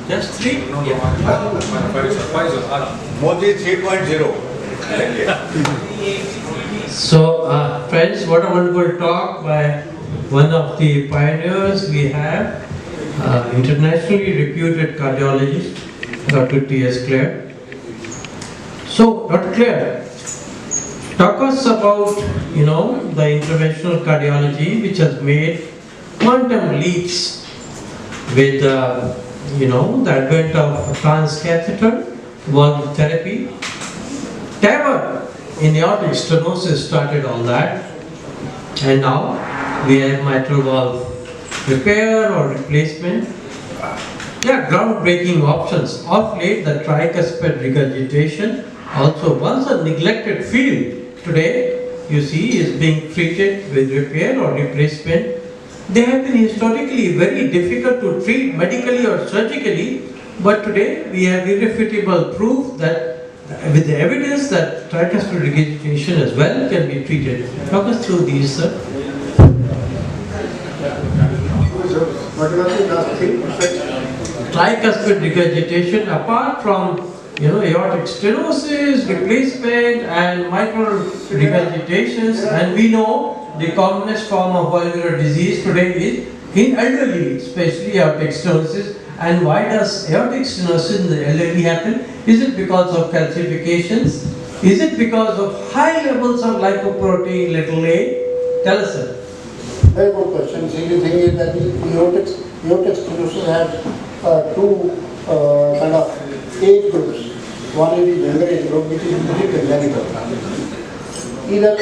Just 3? Modi 3.0. So, friends, what a wonderful talk by one of the pioneers we have, internationally reputed cardiologist, Dr. T S Kler. So, Dr. Kler, Talk us about, the interventional cardiology which has made quantum leaps with, the advent of transcatheter valve therapy. TAVR in aortic stenosis started all that, and now we have mitral valve repair or replacement. They are groundbreaking options. Of late, the tricuspid regurgitation, also once a neglected field, today you see is being treated with repair or replacement. They have been historically very difficult to treat medically or surgically, but today we have irrefutable proof that with the evidence that tricuspid regurgitation as well can be treated. Talk us through these, sir. What was the last thing? Tricuspid regurgitation, apart from aortic stenosis, replacement, and mitral regurgitations, and we know the commonest form of valvular disease today is in elderly, especially aortic stenosis. And why does aortic stenosis in the elderly happen? Is it because of calcifications? Is it because of high levels of lipoprotein little a? Tell us, sir. Very good question. See, the thing is that the aortic stenosis had two kind of age groups. One is the younger age group, which is usually congenital. Either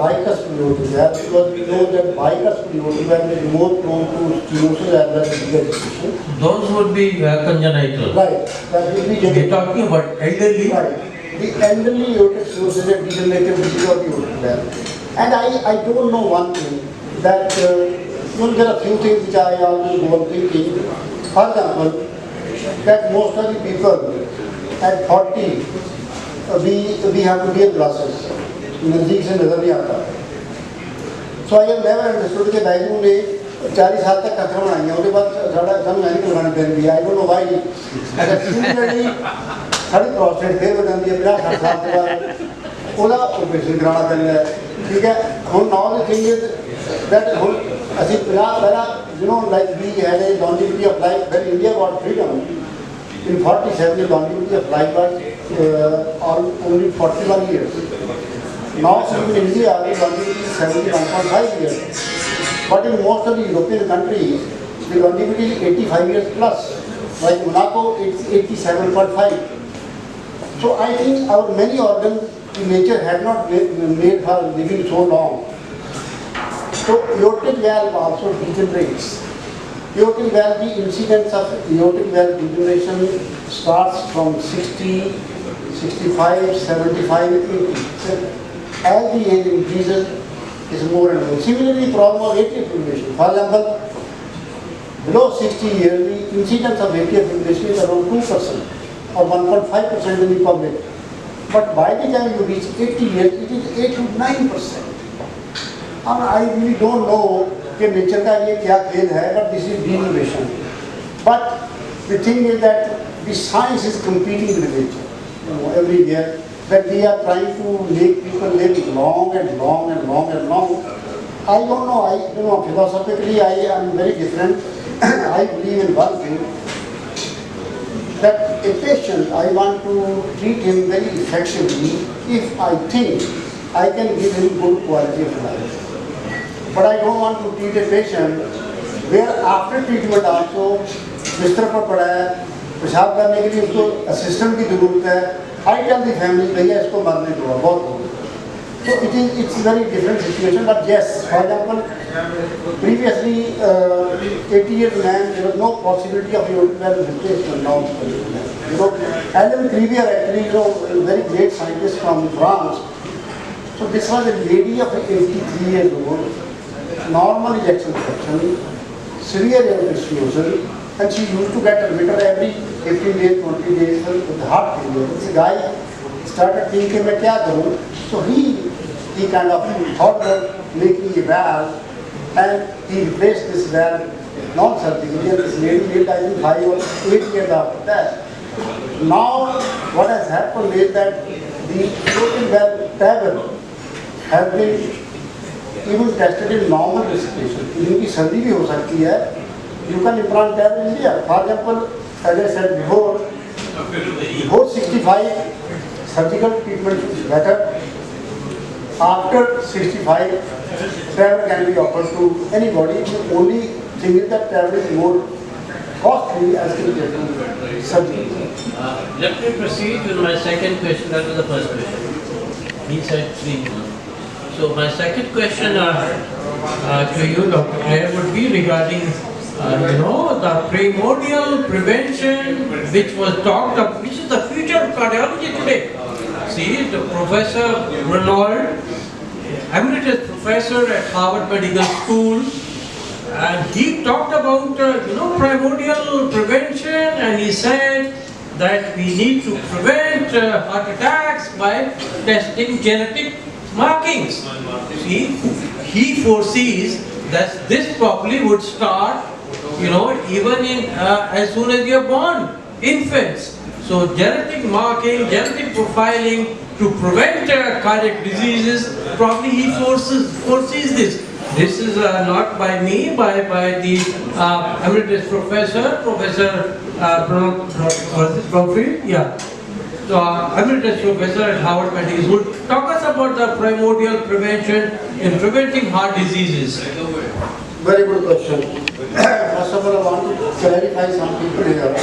bicuspid aortic valve, because we know that bicuspid aortic valve is more prone to stenosis as well as regurgitation. Those would be congenital. Right. That will be We're talking about elderly. right. The elderly aortic stenosis is a degenerative disease of the aortic valve. And I don't know one thing, that there are few things which I always go on thinking. For example, that most of the people at 40, we have to wear glasses. नज़दीक से नज़र नहीं आता. So I have never understood कि बैगनू ने 40 साल तक कथा बनाई है, उसके बाद साढ़ा सब मैंने बनानी पड़ी है. I don't know why. अगर similarly साढ़ी prostate फिर बनानी है 50 साल के बाद, उसका ऑपरेशन कराना पड़ता है. ठीक है. Now the thing is that ਅਸੀਂ 50 ਪਹਿਲਾਂ like we had a longevity of life when India got freedom. In 47, the longevity of life was only 41 years. Now in India, the longevity is 71.5 years. But in most of the European countries, the longevity is 85 years plus. Like Monaco, it's 87.5. So I think our many organs in nature had not made for living so long. So aortic valve also degenerates. Aortic valve, the incidence of aortic valve degeneration starts from 60, 65, 75, 80. So as the age increases, is more and more. Similarly, the problem of atrial fibrillation. For example, below 60 years, the incidence of atrial fibrillation is around 2% or 1.5% in the public. But by the time you reach 80 years, it is 8 to 9%. And I really don't know कि nature का ये क्या खेल है, but this is degeneration. But the thing is that the science is competing with nature, every year. That we are trying to make people live long and long and long and long. I don't know, philosophically I am very different. I believe in one thing, that a patient, I want to treat him very effectively if I think I can give him good quality of life. But I don't want to treat a patient where after treatment also, बिस्तर पर पड़ा है, पेशाब करने के लिए उसको assistant की जरूरत है. I tell the family, भैया इसको मरने दो, बहुत हो. So it's a very different situation. But yes, for example, previously 80-year man, there was no possibility of aortic valve replacement now. Alan Crevier actually, a very great scientist from France. So this was a lady of 83 years old, normal ejection fraction, severe aortic stenosis, and she used to get admitted every 15 days, 20 days with heart failure. This guy started thinking, मैं क्या करूँ? So he kind of thought of making a valve, and he replaced this valve non-surgically, and this lady lived I think 5 or 8 years after that. Now what has happened is that the aortic valve TAVR has been even tested in normal risk patients. इनकी surgery भी हो सकती है. You can implant TAVR in India. For example, as I said before 65, surgical treatment is better. After 65, travel can be offered to anybody. The only thing is that travel is more costly as compared to surgery. Let me proceed with my second question. That was the first question. He said 3 months. So my second question to you, Dr. Kler, would be regarding, the primordial prevention which was talked of, which is the future of cardiology today. See, the Professor Renaud, emeritus professor at Harvard Medical School, and he talked about, primordial prevention, and he said that we need to prevent heart attacks by testing genetic markings. See, he foresees that this probably would start, even in as soon as you are born, infants. So genetic marking, genetic profiling to prevent cardiac diseases, probably he foresees this. This is not by me, by the emeritus professor, So emeritus professor at Harvard Medical School. Talk us about the primordial prevention in preventing heart diseases. Very good question. First of all, I want to clarify some people here.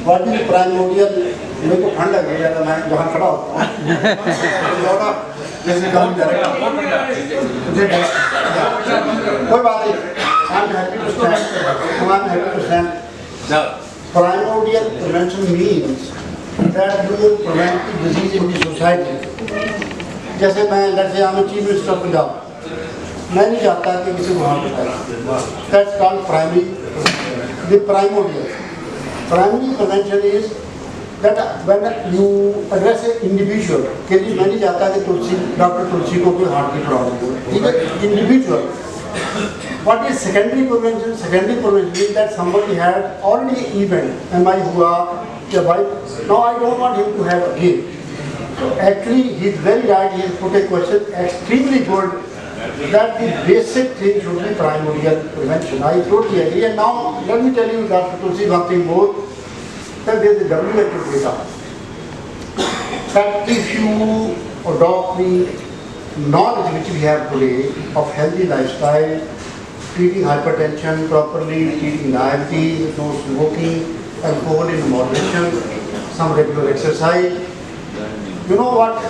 What is primordial? मेरे को ठंड लग रही है, मैं जहाँ खड़ा होता हूँ। जैसे काम करेगा। कोई बात नहीं। I'm happy to stand. Primordial prevention means that you will prevent the disease in the society. जैसे मैं let's say I'm a chief minister of Punjab. मैं नहीं चाहता कि किसी को heart attack. That's called primary. The primordial. Primary prevention is that when you address an individual, कि मैं नहीं चाहता कि डॉक्टर तुलसी को कोई हार्ट की प्रॉब्लम हो। ठीक है, individual. What is secondary prevention? Secondary prevention is that somebody had already event. MI हुआ, या wife. Now I don't want him to have again. So actually, he's very right. He put a question extremely good. That the basic thing should be primordial prevention. I totally agree. And now, let me tell you, Dr. Tulsi, one thing more, that there is a WHO data. That if you adopt the knowledge which we have today of healthy lifestyle, treating hypertension properly, treating diabetes, no smoking, alcohol in moderation, some regular exercise, you know what?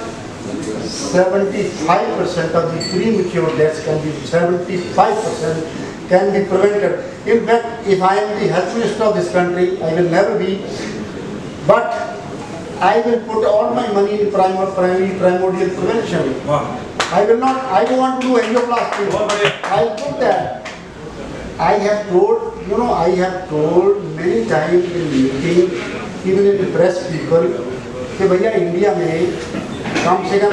75% of the premature deaths can be 75% can be prevented. In fact, if I am the health minister of this country, I will never be, but I will put all my money in primordial prevention. I will not. I don't want to do angioplasty. I will put that. I have told many times in meeting, even in press people, कि भैया India में कम से कम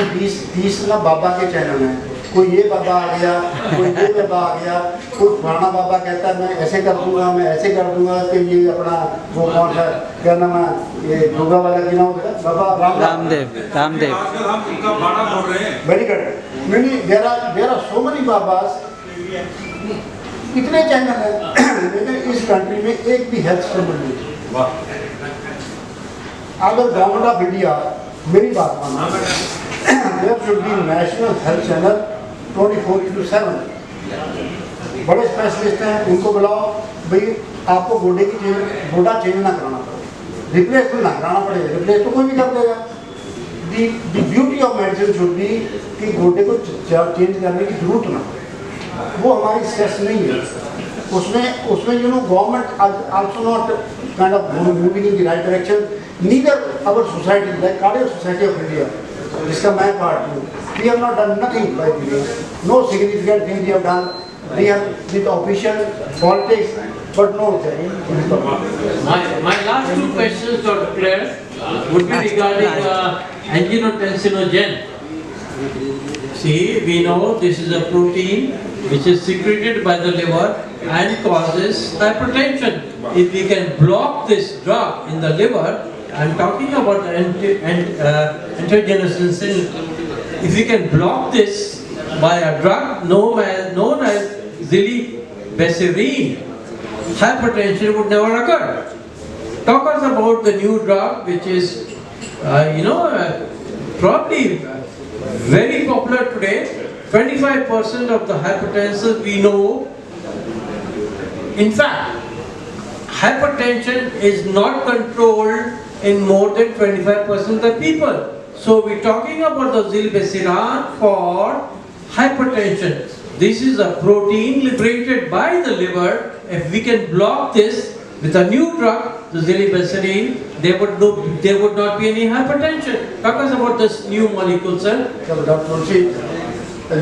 20 ना बाबा के channel हैं। कोई ये बाबा आ गया, कोई ये बाबा आ गया, कोई फलाना बाबा कहता है मैं ऐसे कर दूंगा, मैं ऐसे कर दूंगा कि ये अपना वो कौन सा क्या नाम है ये योगा वाला की नाम है बाबा रामदेव। आजकल हम उनका बाड़ा बोल रहे हैं। Very good. Many there are so many babas. इतने चैनल हैं, लेकिन इस कंट्री में एक भी हेल्थ स्टेबल नहीं। अगर गवर्नमेंट ऑफ इंडिया मेरी बात मानो, there should be national health channel 24/7। बड़े स्पेशलिस्ट हैं, उनको बुलाओ, भाई आपको गोडा चेंज ना कराना पड़े, रिप्लेस ना कराना पड़े, रिप्लेस तो कोई भी कर देगा। The beauty of medicine should be कि गोडे को चेंज करने की जरूरत ना पड़े, वो हमारी स्ट्रेस नहीं है। उसमें government also not kind of moving in the right direction, neither our society like cardiac society of India, जिसका मैं पार्ट हूँ, we have not done nothing by this, no significant thing we have done, we have with official politics, but no My last two questions, Dr. Kler, would be regarding angiotensinogen. See, we know this is a protein which is secreted by the liver and causes hypertension. If we can block this drug in the liver, I'm talking about angiotensin. If we can block this by a drug known as zilebesirin, hypertension would never occur. Talk us about the new drug which is, probably very popular today. 25% of the hypertension we know. In fact, hypertension is not controlled in more than 25% of the people. So we're talking about the zilebesiran for hypertension. This is a protein liberated by the liver. If we can block this with a new drug, the zilebesiran, there would not be any hypertension. Talk us about this new molecule, sir. Dr. Tulsi,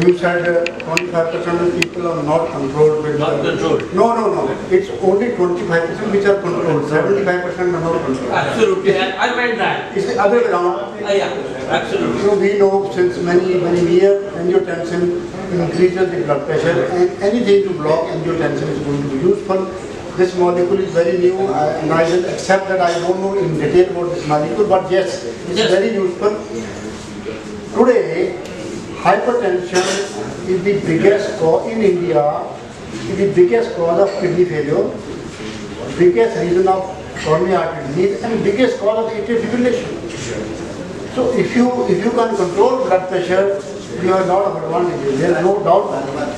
you said 25% of people are not controlled with controlled. No. It's only 25% which are controlled. 75% are not controlled. Absolutely, I meant that. It's the other way around. Yeah, absolutely. So we know since many years angiotensin increases the blood pressure, and anything to block angiotensin is going to be useful. This molecule is very new, and I will accept that I don't know in detail about this molecule, but yes, it's very useful. Today, hypertension is the biggest cause in India, is the biggest cause of kidney failure, biggest reason of coronary artery disease, and biggest cause of atrial fibrillation. So if you can control blood pressure, you have a lot of advantages. There is no doubt about that.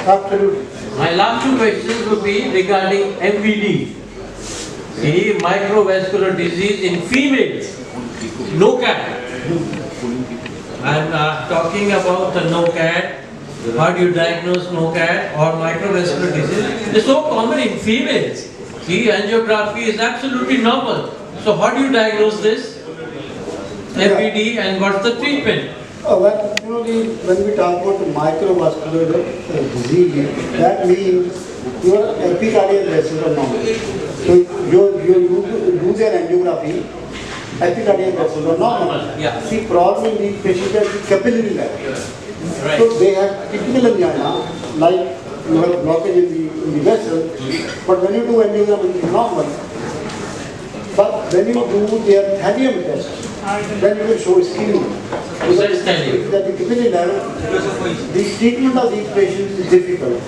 Absolutely. My last two questions would be regarding MVD. See, microvascular disease in females, NOCAT. I'm talking about the NOCAT. How do you diagnose NOCAT or microvascular disease? It's so common in females. See, angiography is absolutely normal. So how do you diagnose this? MVD, and what's the treatment? When we talk about the microvascular disease, that means your epicardial vessels are normal. So you do their angiography, epicardial vessels are normal. Yeah. The problem in these patients is the capillary level. Right. So they have typical angina, like you have blockage in the vessel, but when you do angiogram, it is normal. But when you do their thallium test, then you will show ischemia. Besides thallium. That the capillary level, the treatment of these patients is difficult.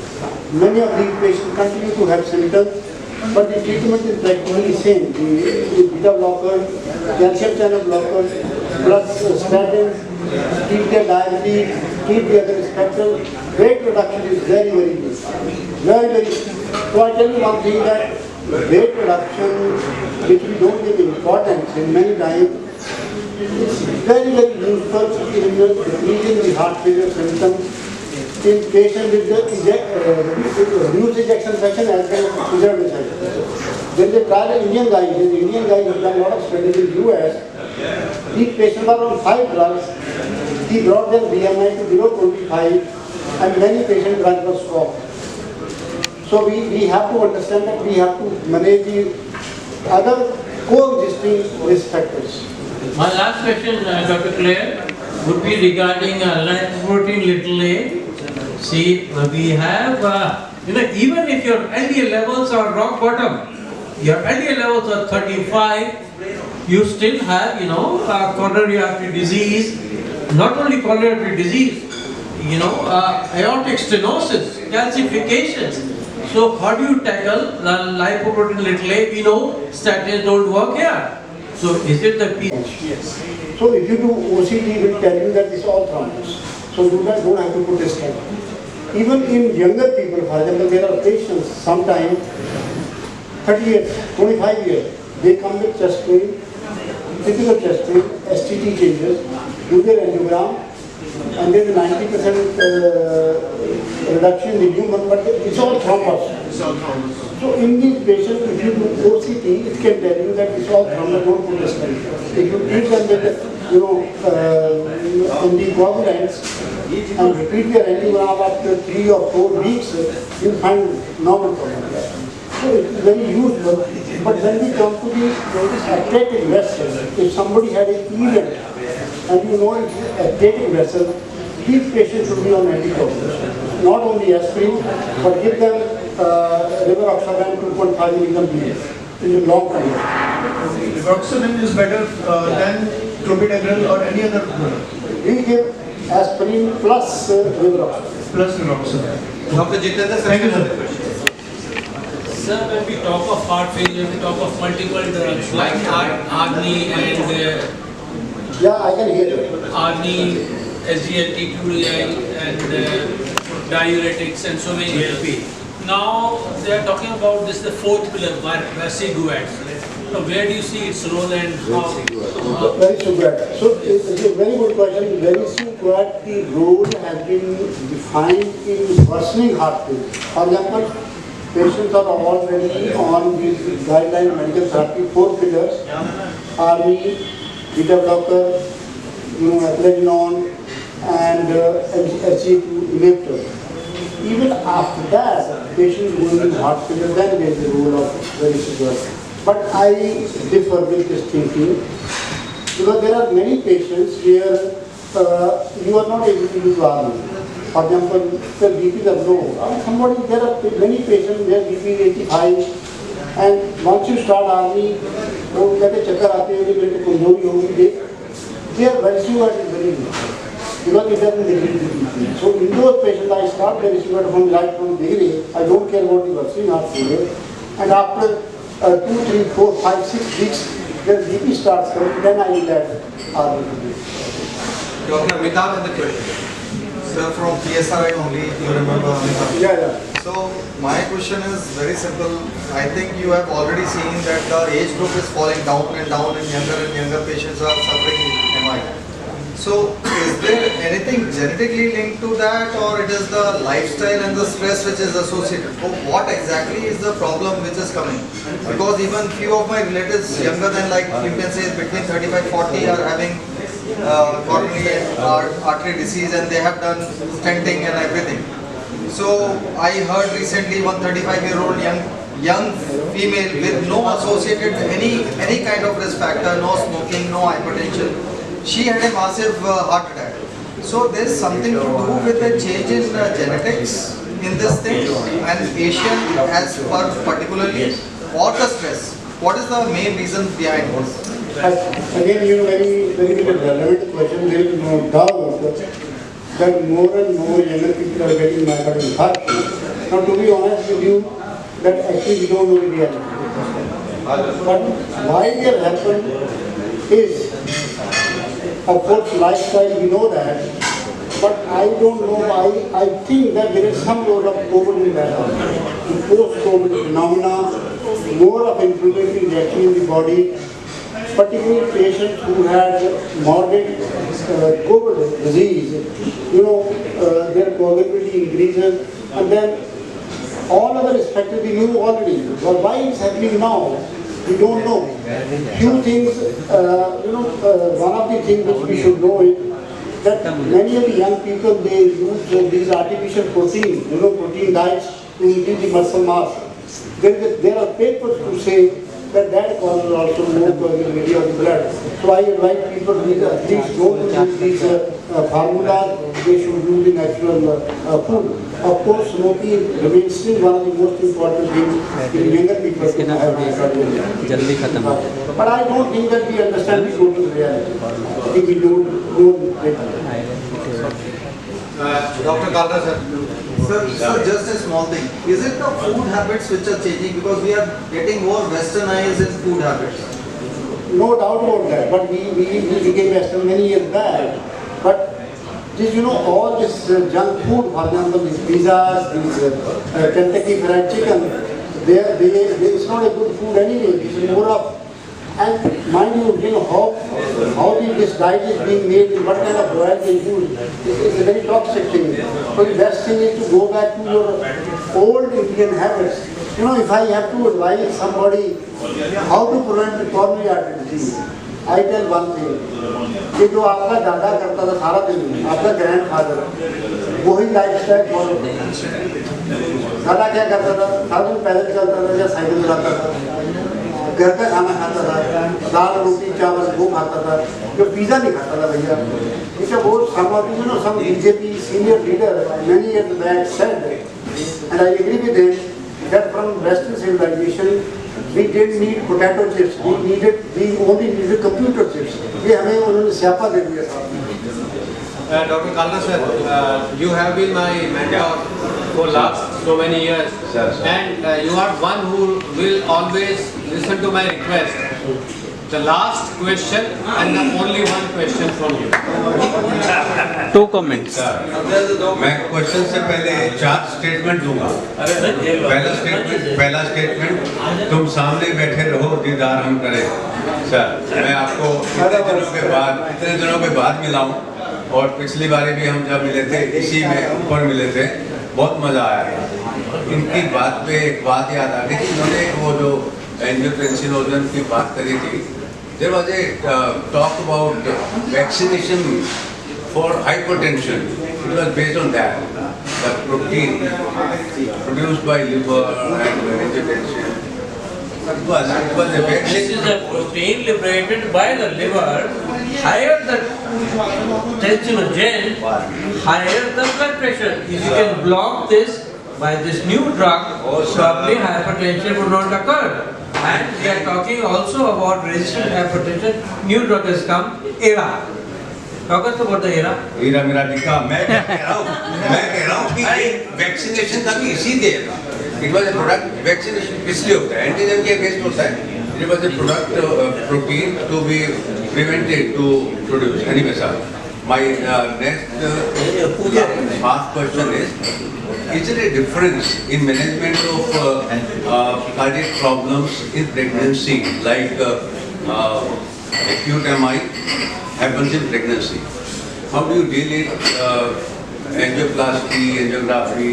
Many of these patients continue to have symptoms, but the treatment is practically same. The beta blockers, calcium channel blockers, plus statins, treat their diabetes, treat the other spectral. Weight reduction is very good. Very. So I tell you one thing, that weight reduction, which we don't give importance in many times, it's very useful in decreasing the heart failure symptoms in patients with the reduced ejection fraction as well as preserved ejection fraction. When they tried the Indian guys have done a lot of studies in the US. These patients are on 5 drugs. He brought their BMI to 0.25, and many patients drugs were stopped. So we have to understand that we have to manage the other coexisting risk factors. My last question, Dr. Kler, would be regarding lipoprotein little a. See, we have, even if your LDL levels are rock bottom, your LDL levels are 35, you still have, coronary artery disease, not only coronary artery disease, aortic stenosis, calcifications. So how do you tackle the lipoprotein little a? We know statins don't work here. So is it the pH? Yes. So if you do OCT, it will tell you that this is all thrombus. So you don't have to put this stuff. Even in younger people, for example, there are patients, sometimes 30 years, 25 years, they come with chest pain, typical chest pain, STT changes, do their angiogram, and there is a 90% reduction in the human, but it's all thrombus. So in these patients, if you do OCT, it can tell you that it's all thrombus, don't put this study. If you treat them with, anticoagulants and repeat their angiogram after 3 or 4 weeks, you find normal problem. So it is very useful. But when we come to the atretic vessel, if somebody had an event and you know it's atretic vessel, these patients should be on anticoagulants. Not only aspirin, but give them rivaroxaban 2.5 mg in the long time. Rivaroxaban is better than clopidogrel or any other drug. We give aspirin plus rivaroxaban. Plus rivaroxaban. Dr. Jitendra, Thank you, sir. sir. Sir, when we talk of heart failure, we talk of multiple drugs like Arni and Yeah, I can hear you. Arni, SGLT2 and diuretics and so many LP. Now they are talking about this, the fourth pillar, Vasiguat. So where do you see its role and how? Very good. So it's a very good question. Very good. The role has been defined in worsening heart failure. For example, patients are already on the guideline medical therapy, 4 pillars: ARNI, beta blocker, eplerenone, and SGLT2 inhibitor. Even after that, patient going in heart failure, then there is the role of very severe. But I differ with this thinking, because there are many patients where you are not able to use ARNI. For example, the BP is low. There are many patients where BP is 85, and once you start ARNI, their Vasiguat is very good, because it doesn't decrease the BP. So in those patients, I start Vasiguat from beginning. I don't care about the worsening heart failure, and after 2, 3, 4, 5, 6 weeks, when BP starts coming, then I will add ARNI. Dr. Amitabh has the question. Sir, from PSRI only, you remember Amitabh? Yeah. So, my question is very simple. I think you have already seen that the age group is falling down and younger patients are suffering MI. So, is there anything genetically linked to that, or it is the lifestyle and the stress which is associated? What exactly is the problem which is coming? Because even few of my relatives younger than, like you can say between 35-40 are having coronary artery disease, and they have done stenting and everything. So I heard recently one 35-year-old young female with no associated any kind of risk factor, no smoking, no hypertension. She had a massive heart attack. So there's something to do with the change in genetics in this thing, and Asian as per particularly, or the stress. What is the main reason behind this? Again, very relevant question. There is no doubt that more and more younger people are getting myocardial infarction. Now, to be honest with you, that actually we don't know the reality. But why it happened is, of course, lifestyle, we know that. But I don't know why. I think that there is some role of COVID in that. Post-COVID phenomena, more of inflammatory reaction in the body, particularly patients who had morbid COVID disease, their coagulability increases, and then all other respective we knew already. But why it's happening now, we don't know. Few things, one of the things which we should know is that many of the young people, they use these artificial proteins, protein diets to increase the muscle mass. There are papers to say that causes also more coagulability of the blood. So I advise people to at least don't use these formulas, they should use the natural food. Of course, smoking remains still one of the most important things in younger people to have cardiology. But I don't think that we understand the total reality. I think we don't. Dr. Kalra, sir. Sir, just a small thing. Is it the food habits which are changing, because we are getting more westernized in food habits? No doubt about that, but we became Western many years back. But this, all this junk food, for example, these pizzas, these Kentucky Fried Chicken, it's not a good food anyway. It's more of, and mind you, how this diet is being made, what kind of oil they use, it's a very toxic thing. So the best thing is to go back to your old Indian habits. If I have to advise somebody how to prevent the coronary artery disease, I tell one thing, कि जो आपका दादा करता था सारा दिन, आपका grandfather, वही लाइफस्टाइल फॉलो करता। दादा क्या करता था, सारा दिन पैदल चलता था या साइकिल चलाता था, घर का खाना खाता था, दाल रोटी चावल वो खाता था, जो पिज़्ज़ा नहीं खाता था भैया। Some BJP senior leader many years back said, and I agree with him, that from Western civilization we didn't need potato chips, we only needed computer chips. ये हमें उन्होंने स्यापा दे दिया था। Dr. Kalra sir, you have been my mentor for last so many years, and you are one who will always listen to my request. the last question and the only one question from you. Two comments. मैं question से पहले 4 statement दूंगा। पहला statement तुम सामने बैठे रहो, दीदार हम करें। सर, मैं आपको इतने दिनों के बाद मिला हूँ और पिछली बारी भी हम जब मिले थे इसी में ऊपर मिले थे, बहुत मजा आया। इनकी बात पे एक बात याद आ गई, इन्होंने वो जो एंजियोटेंसिनोजन की बात करी थी। There was a talk about vaccination for hypertension. It was based on that, the protein produced by liver and angiotensin. It was a This vaccination. is a protein liberated by the liver, higher the tensiogen, higher the blood pressure. If you can block this by this new drug, probably hypertension would not occur. And we are talking also about resistant hypertension. New drug has come, ERA. Talk us about the ERA. हीरा मेरा टिक्का, मैं कह रहा हूँ कि vaccination का भी इसी देगा। It was a product vaccination इसलिए होता है, एंटीजन के अगेंस्ट होता है। It was a product protein to be prevented to produce. Anyway, sir, my next half question is there a difference in management of cardiac problems in pregnancy, like acute MI happens in pregnancy? How do you deal it? Angioplasty, angiography,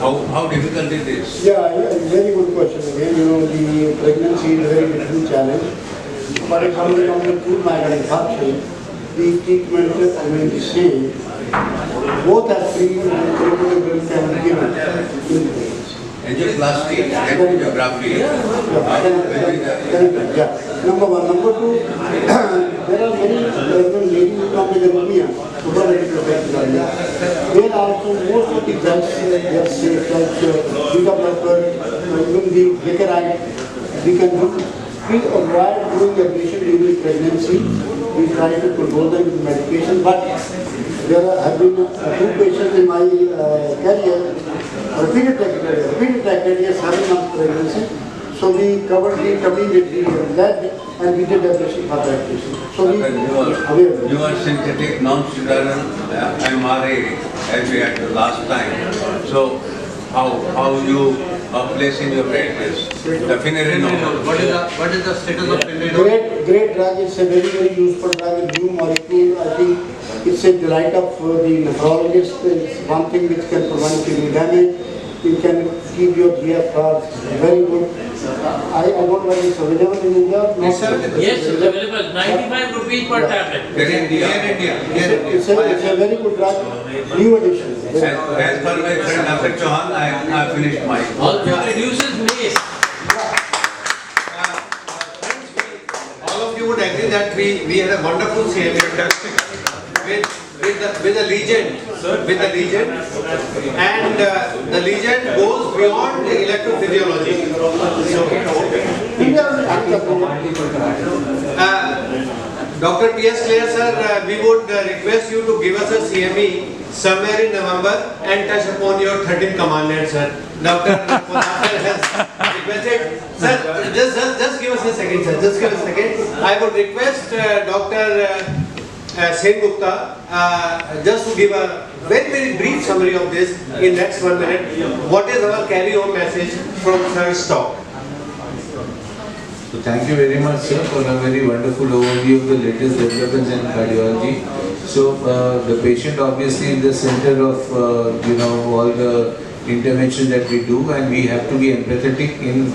how difficult it is? Yeah, very good question again. You know, the pregnancy is a very different challenge. For example, on the acute myocardial infarction, the treatment remains the same. Both are free and critical can be given in place. Angioplasty and angiography. Yeah. Number one. Number two, there are many pregnant ladies who come with arrhythmia, superlative tachycardia. There are also most of the drugs, let's say, like beta blocker, even the glyceride, we can do. We avoid doing ablation during pregnancy. We try to control them with medication, but there have been 2 patients in my career, repeated tachycardia, 7 months pregnancy. So we covered the tummy with the lead and we did ablation for that patient. So we aware. You are synthetic, non-sterile MRA as we had the last time. So how you place in your practice? Definitely no. What is the status of Finerenone? Great drug. It's a very useful drug. A new molecule. I think it's a delight of the nephrologist. It's one thing which can prevent kidney damage. It can keep your GFR very good. I don't know whether it's available in India. Yes, it's available. 95 rupees per tablet. It's a very good drug. New addition. As per my friend Dr. Chauhan, I have finished my. Also reduces MACE. All of you would agree that we had a wonderful CME with the legend, and the legend goes beyond the electrophysiology. Dr. T S Kler sir, we would request you to give us a CME somewhere in November and touch upon your 13th commandment, sir. Dr. Moderator has requested. Sir, just give us a second, sir. Just give us a second. I would request Dr. S Sengupta just to give a very brief summary of this in next 1 minute. What is our carry-on message from sir's talk? So thank you very much, sir, for a very wonderful overview of the latest developments in cardiology. So the patient obviously is the center of all the intervention that we do, and we have to be empathetic in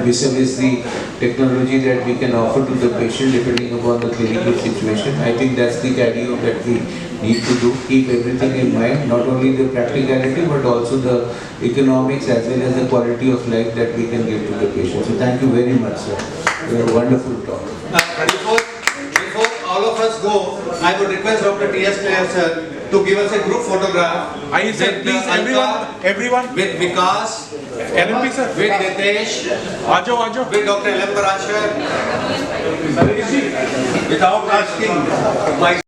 vis-a-vis the technology that we can offer to the patient depending upon the clinical situation. I think that's the carry-on that we need to do. Keep everything in mind, not only the practicality but also the economics as well as the quality of life that we can give to the patient. So thank you very much, sir. You had a wonderful talk. Before all of us go, I would request Dr. T S Kler sir to give us a group photograph. I said, please, everyone. With Vikas, LMP sir. with Nitesh, Ajo. with Dr. L M Parashar. Without asking my